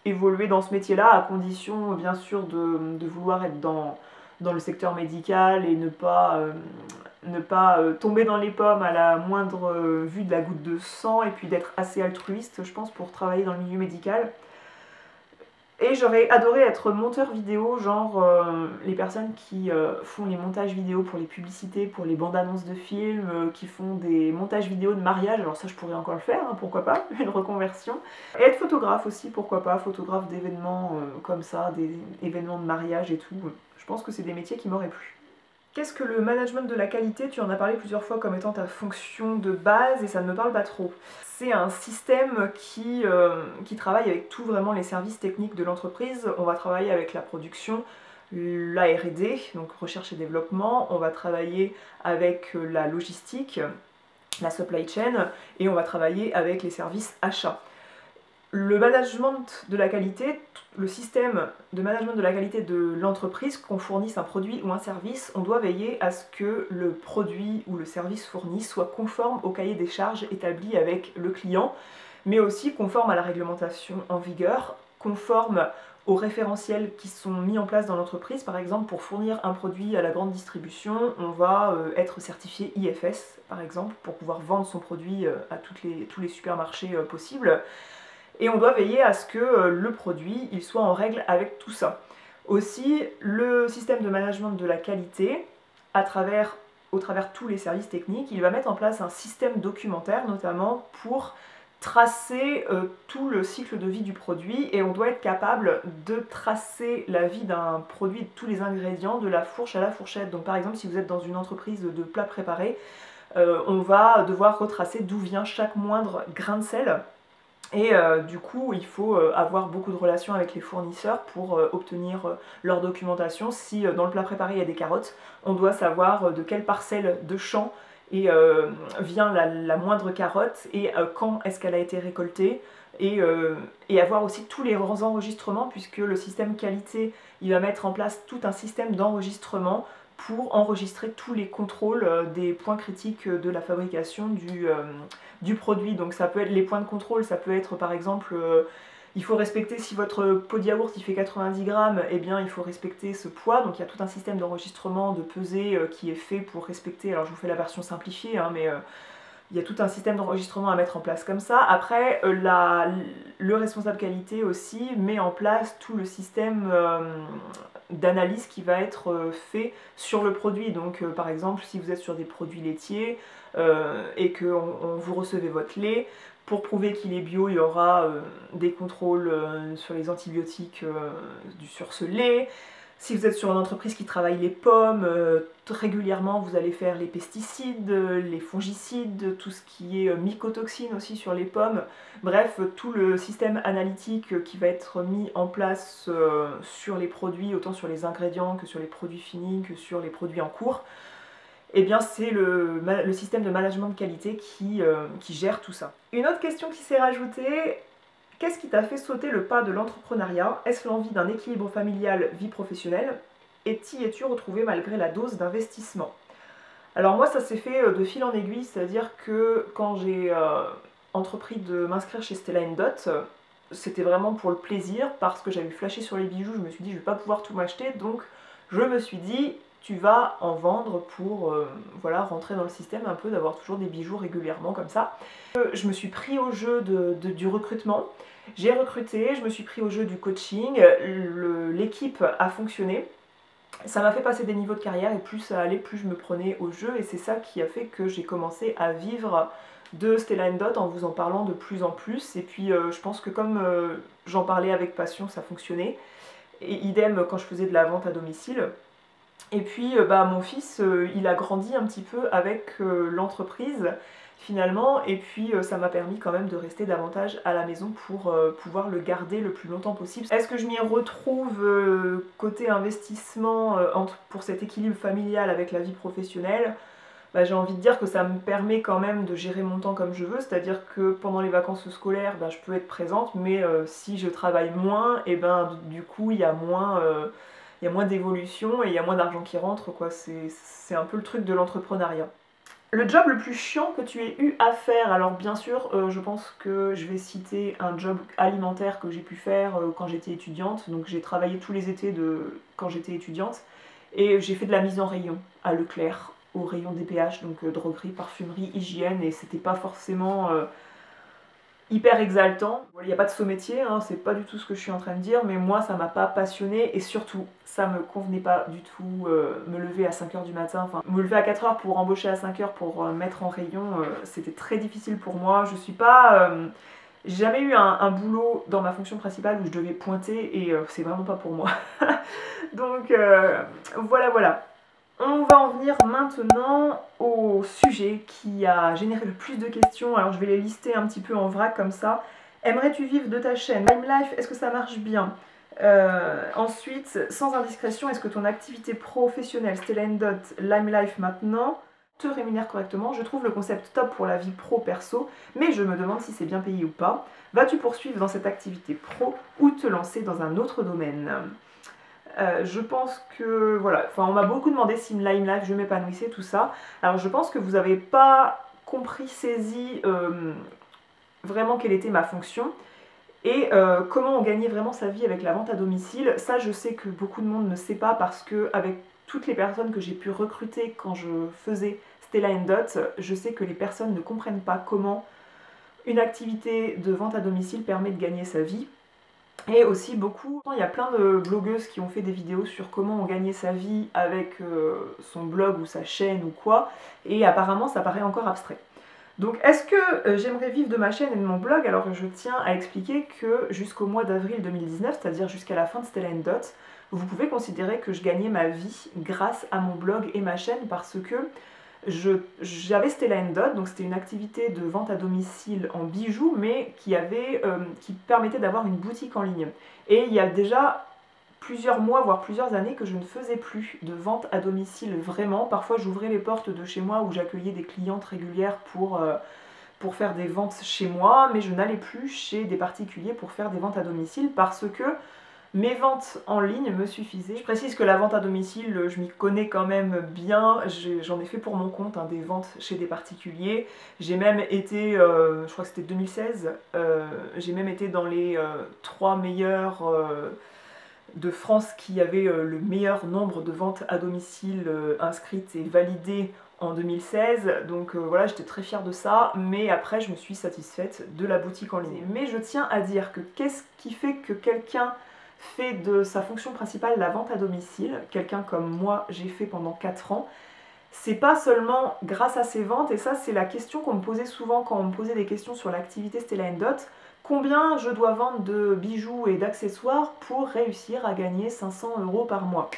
évoluer dans ce métier-là à condition bien sûr de vouloir être dans le secteur médical et ne pas tomber dans les pommes à la moindre vue de la goutte de sang et puis d'être assez altruiste, je pense, pour travailler dans le milieu médical. Et j'aurais adoré être monteur vidéo, genre les personnes qui font les montages vidéo pour les publicités, pour les bandes annonces de films, qui font des montages vidéo de mariage, alors ça je pourrais encore le faire, hein, pourquoi pas, une reconversion. Et être photographe aussi, pourquoi pas, photographe d'événements comme ça, des événements de mariage et tout. Je pense que c'est des métiers qui m'auraient plu. Qu'est-ce que le management de la qualité? Tu en as parlé plusieurs fois comme étant ta fonction de base et ça ne me parle pas trop. C'est un système qui travaille avec tout vraiment les services techniques de l'entreprise. On va travailler avec la production, la R&D, donc recherche et développement, on va travailler avec la logistique, la supply chain, et on va travailler avec les services achats. Le management de la qualité, le système de management de la qualité de l'entreprise, qu'on fournisse un produit ou un service, on doit veiller à ce que le produit ou le service fourni soit conforme au cahier des charges établi avec le client, mais aussi conforme à la réglementation en vigueur, conforme aux référentiels qui sont mis en place dans l'entreprise. Par exemple, pour fournir un produit à la grande distribution, on va être certifié IFS, par exemple, pour pouvoir vendre son produit à tous les supermarchés possibles. Et on doit veiller à ce que le produit il soit en règle avec tout ça. Aussi, le système de management de la qualité, au travers tous les services techniques, il va mettre en place un système documentaire, notamment pour tracer tout le cycle de vie du produit, et on doit être capable de tracer la vie d'un produit, de tous les ingrédients, de la fourche à la fourchette. Donc par exemple, si vous êtes dans une entreprise de plats préparés, on va devoir retracer d'où vient chaque moindre grain de sel, Et du coup, il faut avoir beaucoup de relations avec les fournisseurs pour obtenir leur documentation. Si dans le plat préparé il y a des carottes, on doit savoir de quelle parcelle de champ et vient la moindre carotte et quand est-ce qu'elle a été récoltée. Et avoir aussi tous les enregistrements, puisque le système qualité, il va mettre en place tout un système d'enregistrement pour enregistrer tous les contrôles des points critiques de la fabrication du produit. Donc ça peut être les points de contrôle, ça peut être par exemple, il faut respecter, si votre pot de yaourt il fait 90 grammes, eh bien il faut respecter ce poids. Donc il y a tout un système d'enregistrement, de pesée qui est fait pour respecter, alors je vous fais la version simplifiée, hein, mais il y a tout un système d'enregistrement à mettre en place comme ça. Après, le responsable qualité aussi met en place tout le système d'analyse qui va être fait sur le produit. Donc par exemple, si vous êtes sur des produits laitiers et que vous recevez votre lait, pour prouver qu'il est bio, il y aura des contrôles sur les antibiotiques sur ce lait. Si vous êtes sur une entreprise qui travaille les pommes, régulièrement vous allez faire les pesticides, les fongicides, tout ce qui est mycotoxines aussi sur les pommes. Bref, tout le système analytique qui va être mis en place sur les produits, autant sur les ingrédients que sur les produits finis, que sur les produits en cours. Eh bien c'est le système de management de qualité qui gère tout ça. Une autre question qui s'est rajoutée: qu'est-ce qui t'a fait sauter le pas de l'entrepreneuriat? Est-ce l'envie d'un équilibre familial vie professionnelle? Et t'y es-tu retrouvé malgré la dose d'investissement? Alors moi ça s'est fait de fil en aiguille, c'est-à-dire que quand j'ai entrepris de m'inscrire chez Stella & Dot, c'était vraiment pour le plaisir, parce que j'avais flashé sur les bijoux, je me suis dit je vais pas pouvoir tout m'acheter, donc je me suis dit tu vas en vendre pour voilà, rentrer dans le système un peu, d'avoir toujours des bijoux régulièrement comme ça. Je me suis pris au jeu du recrutement, j'ai recruté, je me suis pris au jeu du coaching, l'équipe a fonctionné, ça m'a fait passer des niveaux de carrière et plus ça allait, plus je me prenais au jeu, et c'est ça qui a fait que j'ai commencé à vivre de Stella & Dot en vous en parlant de plus en plus. Et puis je pense que comme j'en parlais avec passion, ça fonctionnait, et idem quand je faisais de la vente à domicile. Et puis mon fils il a grandi un petit peu avec l'entreprise finalement, et puis ça m'a permis quand même de rester davantage à la maison pour pouvoir le garder le plus longtemps possible. Est-ce que je m'y retrouve côté investissement pour cet équilibre familial avec la vie professionnelle? J'ai envie de dire que ça me permet quand même de gérer mon temps comme je veux, c'est-à-dire que pendant les vacances scolaires, je peux être présente, mais si je travaille moins, et du coup il y a moins d'évolution et il y a moins d'argent qui rentre, quoi. C'est un peu le truc de l'entrepreneuriat. Le job le plus chiant que tu aies eu à faire? Alors bien sûr, je pense que je vais citer un job alimentaire que j'ai pu faire quand j'étais étudiante. Donc j'ai travaillé tous les étés quand j'étais étudiante, et j'ai fait de la mise en rayon à Leclerc, au rayon DPH, donc droguerie, parfumerie, hygiène, et c'était pas forcément hyper exaltant. Il n'y a pas de saut-métier, hein, c'est pas du tout ce que je suis en train de dire, mais moi ça m'a pas passionné, et surtout ça me convenait pas du tout me lever à 5h du matin, enfin me lever à 4h pour embaucher à 5h pour mettre en rayon, c'était très difficile pour moi. Je suis pas... j'ai jamais eu un boulot dans ma fonction principale où je devais pointer, et c'est vraiment pas pour moi. Donc voilà. On va en venir maintenant au sujet qui a généré le plus de questions. Alors je vais les lister un petit peu en vrac comme ça. Aimerais-tu vivre de ta chaîne Lime Life, est-ce que ça marche bien? Ensuite, sans indiscrétion, est-ce que ton activité professionnelle Stella & Dot, Lime Life maintenant, te rémunère correctement? Je trouve le concept top pour la vie pro-perso, mais je me demande si c'est bien payé ou pas. Vas-tu poursuivre dans cette activité pro ou te lancer dans un autre domaine? Je pense que, voilà, on m'a beaucoup demandé si Lime Life je m'épanouissais, tout ça. Alors je pense que vous n'avez pas compris, saisi vraiment quelle était ma fonction et comment on gagnait vraiment sa vie avec la vente à domicile. Ça, je sais que beaucoup de monde ne sait pas, parce que avec toutes les personnes que j'ai pu recruter quand je faisais Stella & Dot, je sais que les personnes ne comprennent pas comment une activité de vente à domicile permet de gagner sa vie. Et aussi beaucoup, il y a plein de blogueuses qui ont fait des vidéos sur comment on gagnait sa vie avec son blog ou sa chaîne ou quoi, et apparemment ça paraît encore abstrait. Donc est-ce que j'aimerais vivre de ma chaîne et de mon blog? Alors je tiens à expliquer que jusqu'au mois d'avril 2019, c'est-à-dire jusqu'à la fin de Stella & Dot, vous pouvez considérer que je gagnais ma vie grâce à mon blog et ma chaîne, parce que j'avais Stella Dot, donc c'était une activité de vente à domicile en bijoux, mais qui permettait d'avoir une boutique en ligne. Et il y a déjà plusieurs mois, voire plusieurs années que je ne faisais plus de vente à domicile vraiment. Parfois j'ouvrais les portes de chez moi où j'accueillais des clientes régulières pour faire des ventes chez moi, mais je n'allais plus chez des particuliers pour faire des ventes à domicile parce que mes ventes en ligne me suffisaient. Je précise que la vente à domicile, je m'y connais quand même bien. J'en ai fait pour mon compte, hein, des ventes chez des particuliers. J'ai même été, je crois que c'était 2016, j'ai même été dans les 3 meilleurs de France qui avaient le meilleur nombre de ventes à domicile inscrites et validées en 2016, donc voilà, j'étais très fière de ça, mais après je me suis satisfaite de la boutique en ligne. Mais je tiens à dire que qu'est-ce qui fait que quelqu'un fait de sa fonction principale la vente à domicile, quelqu'un comme moi j'ai fait pendant 4 ans, c'est pas seulement grâce à ces ventes, et ça c'est la question qu'on me posait souvent quand on me posait des questions sur l'activité Stella Dot, combien je dois vendre de bijoux et d'accessoires pour réussir à gagner 500 € par mois.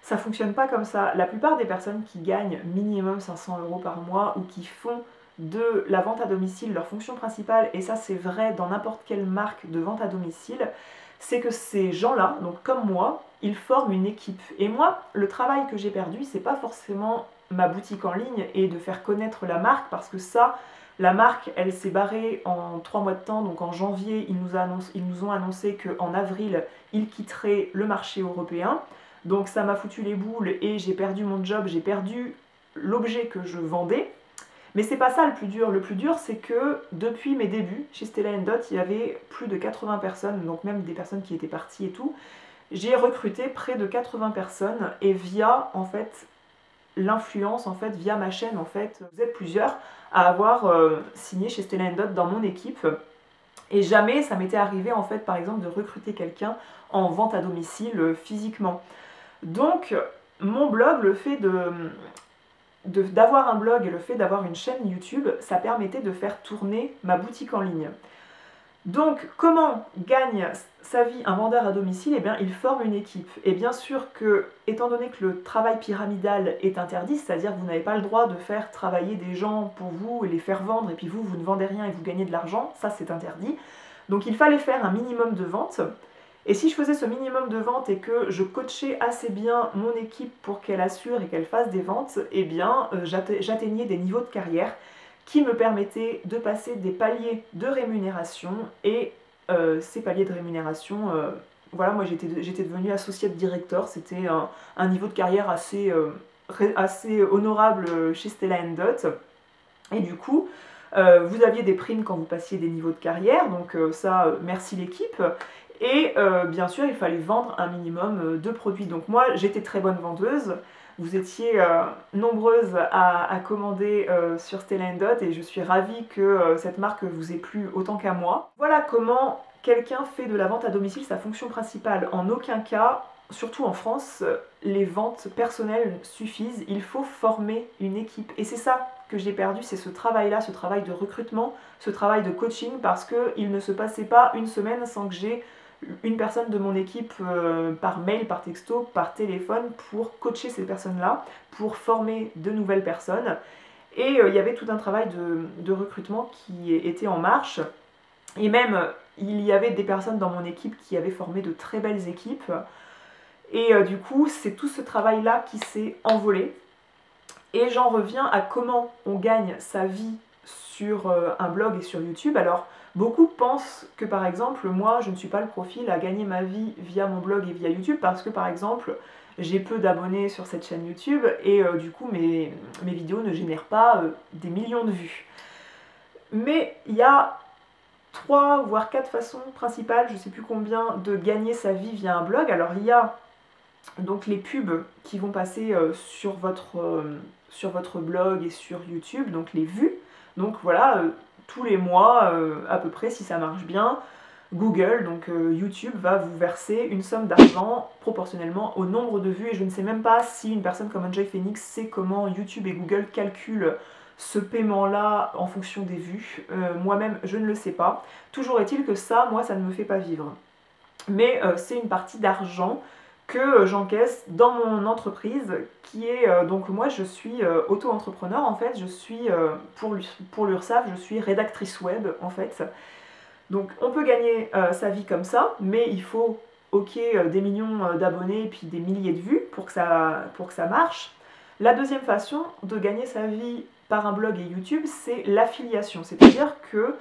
Ça fonctionne pas comme ça. La plupart des personnes qui gagnent minimum 500 € par mois ou qui font de la vente à domicile leur fonction principale, et ça c'est vrai dans n'importe quelle marque de vente à domicile, c'est que ces gens-là, donc comme moi, ils forment une équipe. Et moi, le travail que j'ai perdu, c'est pas forcément ma boutique en ligne et de faire connaître la marque, parce que ça, la marque, elle s'est barrée en 3 mois de temps, donc en janvier, ils nous ont annoncé qu'en avril, ils quitteraient le marché européen. Donc ça m'a foutu les boules et j'ai perdu mon job, j'ai perdu l'objet que je vendais. Mais c'est pas ça le plus dur. Le plus dur, c'est que depuis mes débuts chez Stella Dot, il y avait plus de 80 personnes, donc même des personnes qui étaient parties et tout. J'ai recruté près de 80 personnes et via en fait l'influence, en fait via ma chaîne, en fait vous êtes plusieurs à avoir signé chez Stella Dot dans mon équipe. Et jamais ça m'était arrivé en fait par exemple de recruter quelqu'un en vente à domicile physiquement. Donc mon blog, le fait d'avoir un blog et le fait d'avoir une chaîne YouTube, ça permettait de faire tourner ma boutique en ligne. Donc, comment gagne sa vie un vendeur à domicile? Eh bien, il forme une équipe. Et bien sûr que, étant donné que le travail pyramidal est interdit, c'est-à-dire que vous n'avez pas le droit de faire travailler des gens pour vous et les faire vendre, et puis vous ne vendez rien et vous gagnez de l'argent, ça c'est interdit. Donc il fallait faire un minimum de ventes. Et si je faisais ce minimum de ventes et que je coachais assez bien mon équipe pour qu'elle assure et qu'elle fasse des ventes, eh bien j'atteignais des niveaux de carrière qui me permettaient de passer des paliers de rémunération. Et ces paliers de rémunération, voilà, moi j'étais devenue associate director, c'était un niveau de carrière assez honorable chez Stella Dot. Et du coup, vous aviez des primes quand vous passiez des niveaux de carrière, donc ça, merci l'équipe. Et bien sûr, il fallait vendre un minimum de produits. Donc moi, j'étais très bonne vendeuse. Vous étiez nombreuses à commander sur Stella Dot et je suis ravie que cette marque vous ait plu autant qu'à moi. Voilà comment quelqu'un fait de la vente à domicile sa fonction principale. En aucun cas, surtout en France, les ventes personnelles suffisent. Il faut former une équipe. Et c'est ça que j'ai perdu, c'est ce travail-là, ce travail de recrutement, ce travail de coaching, parce qu'il ne se passait pas une semaine sans que j'ai une personne de mon équipe par mail, par texto, par téléphone pour coacher ces personnes-là, pour former de nouvelles personnes. Et il y avait tout un travail de recrutement qui était en marche. Et même, il y avait des personnes dans mon équipe qui avaient formé de très belles équipes. Et du coup, c'est tout ce travail-là qui s'est envolé. Et j'en reviens à comment on gagne sa vie sur un blog et sur YouTube. Alors, beaucoup pensent que par exemple, moi, je ne suis pas le profil à gagner ma vie via mon blog et via YouTube parce que par exemple, j'ai peu d'abonnés sur cette chaîne YouTube et du coup, mes vidéos ne génèrent pas des millions de vues. Mais il y a 3 voire 4 façons principales, je ne sais plus combien, de gagner sa vie via un blog. Alors, il y a donc les pubs qui vont passer sur votre blog et sur YouTube, donc les vues. Donc voilà, tous les mois, à peu près, si ça marche bien, Google, donc YouTube, va vous verser une somme d'argent proportionnellement au nombre de vues. Et je ne sais même pas si une personne comme Enjoy Phoenix sait comment YouTube et Google calculent ce paiement-là en fonction des vues. Moi-même, je ne le sais pas. Toujours est-il que ça, moi, ça ne me fait pas vivre. Mais c'est une partie d'argent que j'encaisse dans mon entreprise qui est, donc moi je suis auto-entrepreneur en fait, je suis, pour l'URSSAF, je suis rédactrice web en fait. Donc on peut gagner sa vie comme ça, mais il faut des millions d'abonnés et puis des milliers de vues pour que ça marche. La deuxième façon de gagner sa vie par un blog et YouTube, c'est l'affiliation. C'est-à-dire que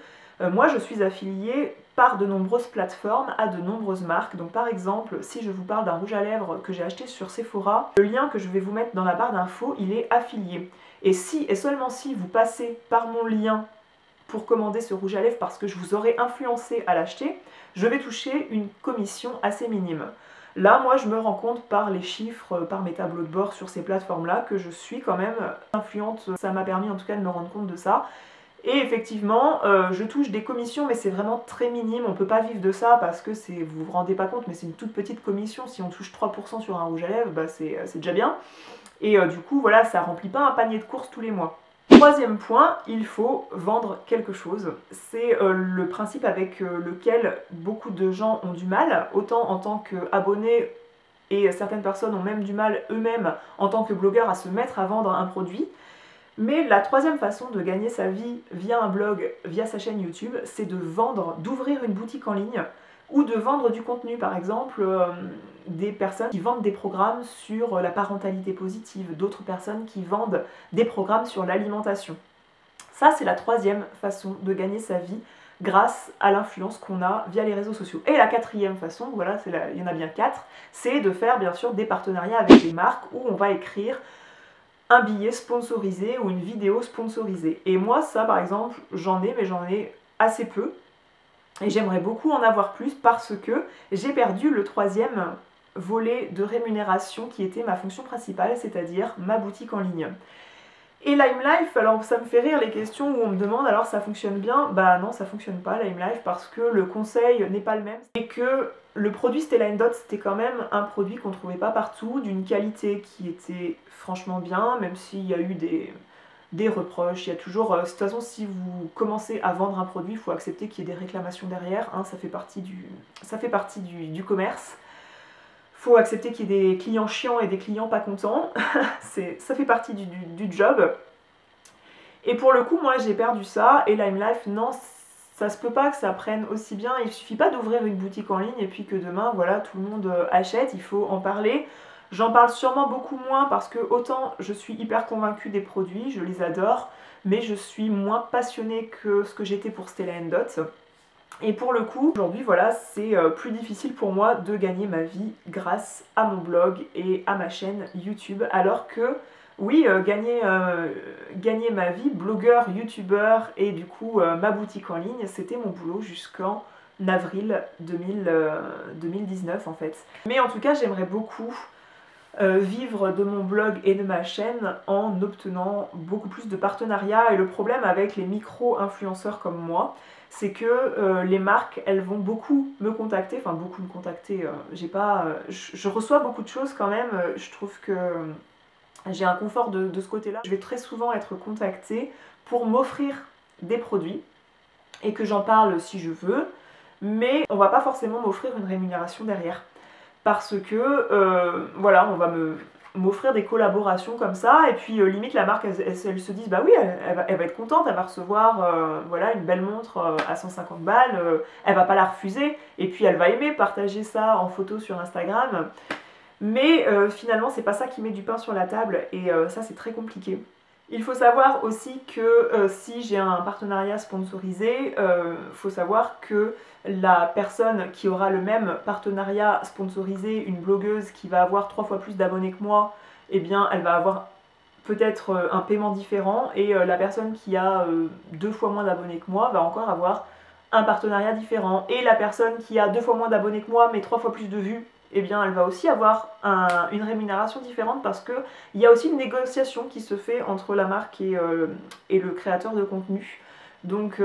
moi, je suis affiliée par de nombreuses plateformes à de nombreuses marques. Donc par exemple, si je vous parle d'un rouge à lèvres que j'ai acheté sur Sephora, le lien que je vais vous mettre dans la barre d'infos, il est affilié. Et si et seulement si vous passez par mon lien pour commander ce rouge à lèvres parce que je vous aurais influencé à l'acheter, je vais toucher une commission assez minime. Là, moi, je me rends compte par les chiffres, par mes tableaux de bord sur ces plateformes-là, que je suis quand même influente. Ça m'a permis en tout cas de me rendre compte de ça. Et effectivement, je touche des commissions, mais c'est vraiment très minime. On ne peut pas vivre de ça parce que vous vous rendez pas compte, mais c'est une toute petite commission. Si on touche 3% sur un rouge à lèvres, bah c'est déjà bien. Et du coup, voilà, ça remplit pas un panier de courses tous les mois. Troisième point, il faut vendre quelque chose. C'est le principe avec lequel beaucoup de gens ont du mal, autant en tant qu'abonnés, et certaines personnes ont même du mal eux-mêmes en tant que blogueurs à se mettre à vendre un produit. Mais la troisième façon de gagner sa vie via un blog, via sa chaîne YouTube, c'est de vendre, d'ouvrir une boutique en ligne ou de vendre du contenu, par exemple des personnes qui vendent des programmes sur la parentalité positive, d'autres personnes qui vendent des programmes sur l'alimentation. Ça, c'est la troisième façon de gagner sa vie grâce à l'influence qu'on a via les réseaux sociaux. Et la quatrième façon, voilà, il y en a bien 4, c'est de faire bien sûr des partenariats avec des marques où on va écrire un billet sponsorisé ou une vidéo sponsorisée. Et moi, ça par exemple, j'en ai, mais j'en ai assez peu. Et j'aimerais beaucoup en avoir plus parce que j'ai perdu le troisième volet de rémunération qui était ma fonction principale, c'est-à-dire ma boutique en ligne. Et LimeLife, alors ça me fait rire les questions où on me demande alors ça fonctionne bien? Bah non, ça fonctionne pas LimeLife parce que le conseil n'est pas le même et que le produit Stella & Dot c'était quand même un produit qu'on trouvait pas partout, d'une qualité qui était franchement bien, même s'il y a eu des reproches, il y a toujours, de toute façon si vous commencez à vendre un produit, il faut accepter qu'il y ait des réclamations derrière, hein, ça fait partie du commerce. Faut accepter qu'il y ait des clients chiants et des clients pas contents, ça fait partie du job. Et pour le coup, moi j'ai perdu ça, et LimeLife, non, ça se peut pas que ça prenne aussi bien, il suffit pas d'ouvrir une boutique en ligne et puis que demain, voilà, tout le monde achète, il faut en parler. J'en parle sûrement beaucoup moins parce que autant je suis hyper convaincue des produits, je les adore, mais je suis moins passionnée que ce que j'étais pour Stella & Dot. Et pour le coup, aujourd'hui, voilà, c'est plus difficile pour moi de gagner ma vie grâce à mon blog et à ma chaîne YouTube, alors que, oui, gagner ma vie, blogueur, youtubeur et du coup ma boutique en ligne, c'était mon boulot jusqu'en avril 2019 en fait. Mais en tout cas, j'aimerais beaucoup vivre de mon blog et de ma chaîne en obtenant beaucoup plus de partenariats. Et le problème avec les micro-influenceurs comme moi, c'est que les marques, elles vont beaucoup me contacter, enfin beaucoup me contacter, je reçois beaucoup de choses quand même, je trouve que j'ai un confort de ce côté-là. Je vais très souvent être contactée pour m'offrir des produits et que j'en parle si je veux, mais on va pas forcément m'offrir une rémunération derrière. Parce que, voilà, on va m'offrir des collaborations comme ça, et puis limite la marque, elle se dit, bah oui, elle va être contente, elle va recevoir voilà, une belle montre à 150 balles, elle va pas la refuser, et puis elle va aimer partager ça en photo sur Instagram. Mais finalement, c'est pas ça qui met du pain sur la table, et ça c'est très compliqué. Il faut savoir aussi que si j'ai un partenariat sponsorisé, faut savoir que la personne qui aura le même partenariat sponsorisé, une blogueuse qui va avoir 3 fois plus d'abonnés que moi, eh bien elle va avoir peut-être un paiement différent, et la personne qui a 2 fois moins d'abonnés que moi va encore avoir un partenariat différent. Et la personne qui a 2 fois moins d'abonnés que moi mais 3 fois plus de vues, eh bien elle va aussi avoir une rémunération différente parce qu'il y a aussi une négociation qui se fait entre la marque et le créateur de contenu. Donc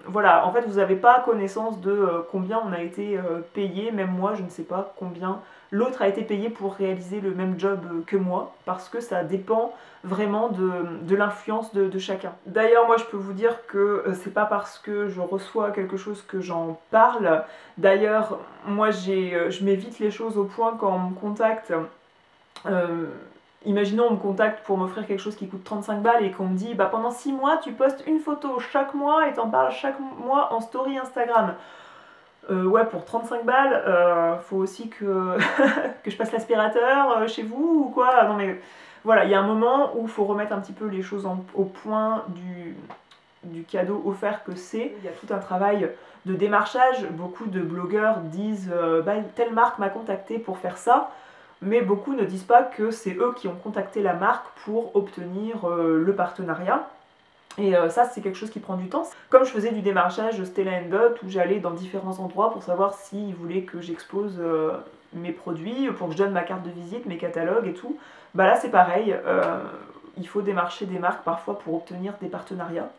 voilà, en fait vous n'avez pas connaissance de combien on a été payé, même moi je ne sais pas combien l'autre a été payé pour réaliser le même job que moi, parce que ça dépend vraiment de l'influence de chacun. D'ailleurs, moi je peux vous dire que c'est pas parce que je reçois quelque chose que j'en parle. D'ailleurs, moi je m'évite les choses au point quand on me contacte. Imaginons on me contacte pour m'offrir quelque chose qui coûte 35 balles et qu'on me dit bah pendant 6 mois tu postes une photo chaque mois et t'en parles chaque mois en story Instagram. Ouais, pour 35 balles, faut aussi que, que je passe l'aspirateur chez vous ou quoi. Non mais voilà, il y a un moment où il faut remettre un petit peu les choses au point du cadeau offert que c'est. Il y a tout un travail de démarchage. Beaucoup de blogueurs disent bah, telle marque m'a contacté pour faire ça. Mais beaucoup ne disent pas que c'est eux qui ont contacté la marque pour obtenir le partenariat. Et ça, c'est quelque chose qui prend du temps. Comme je faisais du démarchage Stella & Dot, où j'allais dans différents endroits pour savoir s'ils voulaient que j'expose mes produits, pour que je donne ma carte de visite, mes catalogues et tout, bah là c'est pareil, il faut démarcher des marques parfois pour obtenir des partenariats.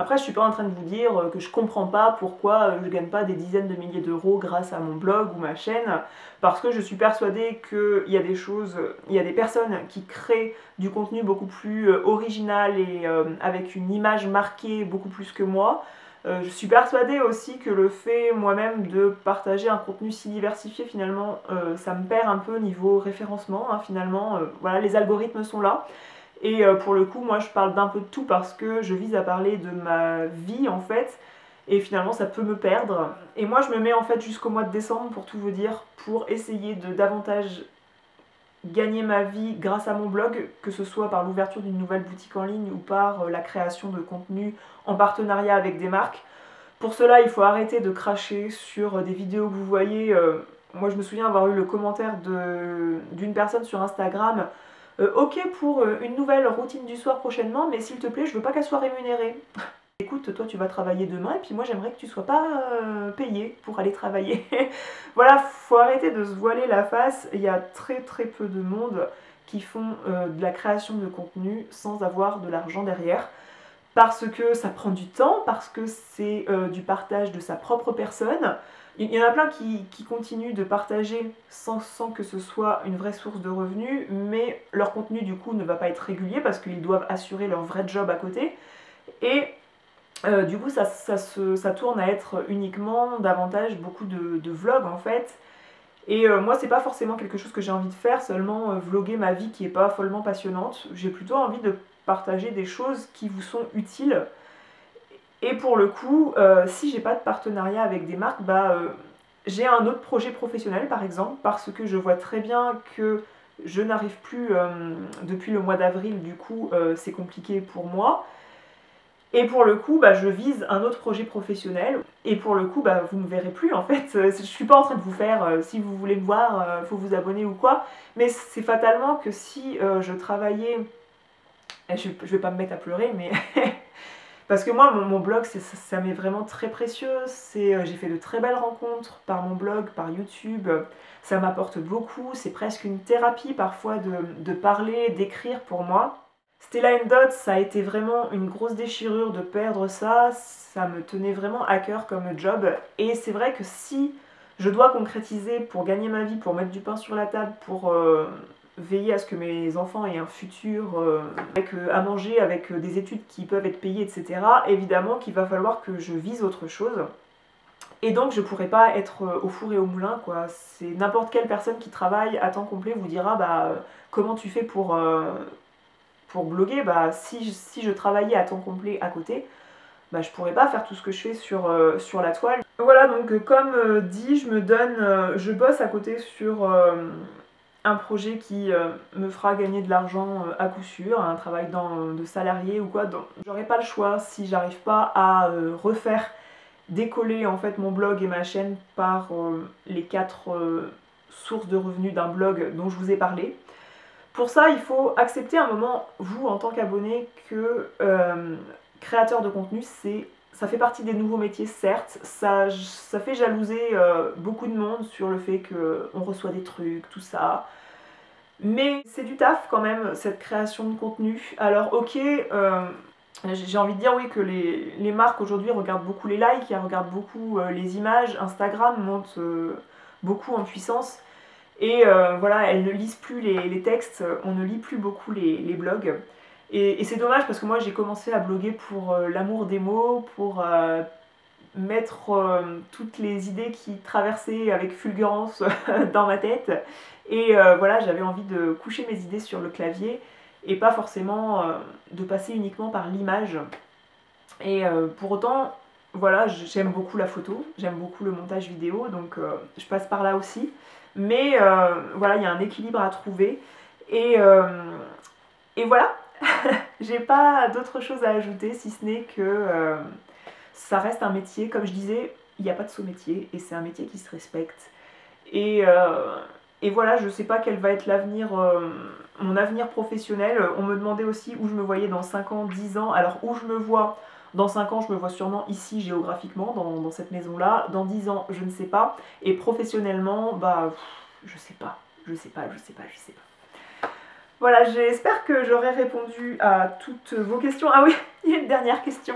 Après, je suis pas en train de vous dire que je comprends pas pourquoi je gagne pas des dizaines de milliers d'euros grâce à mon blog ou ma chaîne, parce que je suis persuadée qu'il y a des choses, il y a des personnes qui créent du contenu beaucoup plus original et avec une image marquée beaucoup plus que moi. Je suis persuadée aussi que le fait moi-même de partager un contenu si diversifié, finalement, ça me perd un peu niveau référencement, hein, finalement. Voilà, les algorithmes sont là. Et pour le coup, moi je parle d'un peu de tout parce que je vise à parler de ma vie en fait, et finalement ça peut me perdre. Et moi je me mets en fait jusqu'au mois de décembre, pour tout vous dire, pour essayer de davantage gagner ma vie grâce à mon blog, que ce soit par l'ouverture d'une nouvelle boutique en ligne ou par la création de contenu en partenariat avec des marques. Pour cela, il faut arrêter de cracher sur des vidéos que vous voyez. Moi je me souviens avoir eu le commentaire d'une personne sur Instagram. Ok pour une nouvelle routine du soir prochainement, mais s'il te plaît, je veux pas qu'elle soit rémunérée. Écoute, toi tu vas travailler demain et puis moi j'aimerais que tu sois pas payé pour aller travailler. Voilà, faut arrêter de se voiler la face. Il y a très peu de monde qui font de la création de contenu sans avoir de l'argent derrière. Parce que ça prend du temps, parce que c'est du partage de sa propre personne. Il y en a plein qui continuent de partager sans que ce soit une vraie source de revenus, mais leur contenu du coup ne va pas être régulier parce qu'ils doivent assurer leur vrai job à côté. Et du coup ça tourne à être uniquement davantage beaucoup de vlogs en fait. Et moi c'est pas forcément quelque chose que j'ai envie de faire, seulement vlogger ma vie qui est pas follement passionnante. J'ai plutôt envie de partager des choses qui vous sont utiles. Et pour le coup, si j'ai pas de partenariat avec des marques, j'ai un autre projet professionnel par exemple, parce que je vois très bien que je n'arrive plus depuis le mois d'avril, du coup c'est compliqué pour moi. Et pour le coup, je vise un autre projet professionnel, et pour le coup, vous ne me verrez plus en fait. Je suis pas en train de vous faire, si vous voulez me voir, faut vous abonner ou quoi, mais c'est fatalement que si je travaillais, je vais pas me mettre à pleurer, mais... Parce que moi, mon blog, ça m'est vraiment très précieux. J'ai fait de très belles rencontres par mon blog, par YouTube. Ça m'apporte beaucoup. C'est presque une thérapie parfois de parler, d'écrire pour moi. Stella & Dot, ça a été vraiment une grosse déchirure de perdre ça. Ça me tenait vraiment à cœur comme job. Et c'est vrai que si je dois concrétiser pour gagner ma vie, pour mettre du pain sur la table, pour... veiller à ce que mes enfants aient un futur avec à manger, avec des études qui peuvent être payées, etc. Évidemment qu'il va falloir que je vise autre chose. Et donc je pourrais pas être au four et au moulin, quoi. C'est n'importe quelle personne qui travaille à temps complet vous dira comment tu fais pour bloguer. Si je travaillais à temps complet à côté, je pourrais pas faire tout ce que je fais sur la toile. Voilà, donc comme dit, je bosse à côté sur un projet qui me fera gagner de l'argent à coup sûr, un travail de salarié ou quoi. Donc j'aurai pas le choix si j'arrive pas à refaire décoller en fait mon blog et ma chaîne par les 4 sources de revenus d'un blog dont je vous ai parlé. Pour ça, il faut accepter un moment, vous en tant qu'abonné, que créateur de contenu, ça fait partie des nouveaux métiers, certes, ça fait jalouser beaucoup de monde sur le fait qu'on reçoit des trucs, tout ça. Mais c'est du taf quand même, cette création de contenu. Alors ok, j'ai envie de dire oui que les marques aujourd'hui regardent beaucoup les likes, elles regardent beaucoup les images, Instagram monte beaucoup en puissance. Et voilà, elles ne lisent plus les textes, on ne lit plus beaucoup les blogs. Et c'est dommage parce que moi j'ai commencé à bloguer pour l'amour des mots, pour mettre toutes les idées qui traversaient avec fulgurance dans ma tête. Et voilà, j'avais envie de coucher mes idées sur le clavier et pas forcément de passer uniquement par l'image. Et pour autant, voilà, j'aime beaucoup la photo, j'aime beaucoup le montage vidéo, donc je passe par là aussi. Mais voilà, il y a un équilibre à trouver. Et voilà, j'ai pas d'autre chose à ajouter si ce n'est que ça reste un métier, comme je disais, il n'y a pas de sous-métier et c'est un métier qui se respecte. Et voilà, je sais pas quel va être l'avenir, mon avenir professionnel. On me demandait aussi où je me voyais dans 5 ans, 10 ans. Alors où je me vois dans 5 ans, je me vois sûrement ici géographiquement, dans cette maison-là. Dans 10 ans, je ne sais pas. Et professionnellement, bah, je sais pas. Voilà, j'espère que j'aurai répondu à toutes vos questions. Ah oui, il y a une dernière question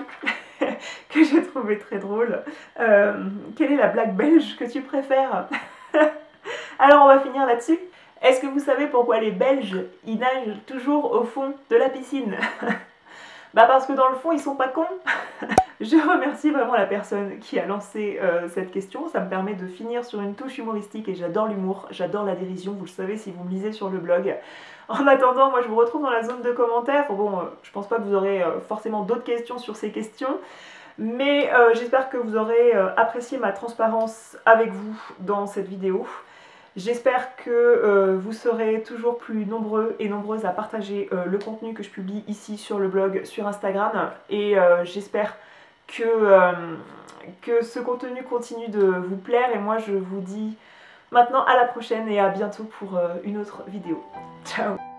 que j'ai trouvée très drôle. Quelle est la blague belge que tu préfères? Alors on va finir là-dessus. Est-ce que vous savez pourquoi les Belges, ils nagent toujours au fond de la piscine? Bah parce que dans le fond, ils sont pas cons. Je remercie vraiment la personne qui a lancé cette question. Ça me permet de finir sur une touche humoristique et j'adore l'humour, j'adore la dérision, vous le savez si vous me lisez sur le blog. En attendant, moi je vous retrouve dans la zone de commentaires. Bon, je pense pas que vous aurez forcément d'autres questions sur ces questions, mais j'espère que vous aurez apprécié ma transparence avec vous dans cette vidéo. J'espère que vous serez toujours plus nombreux et nombreuses à partager le contenu que je publie ici sur le blog, sur Instagram, et j'espère que ce contenu continue de vous plaire. Et moi je vous dis maintenant à la prochaine et à bientôt pour une autre vidéo. Ciao!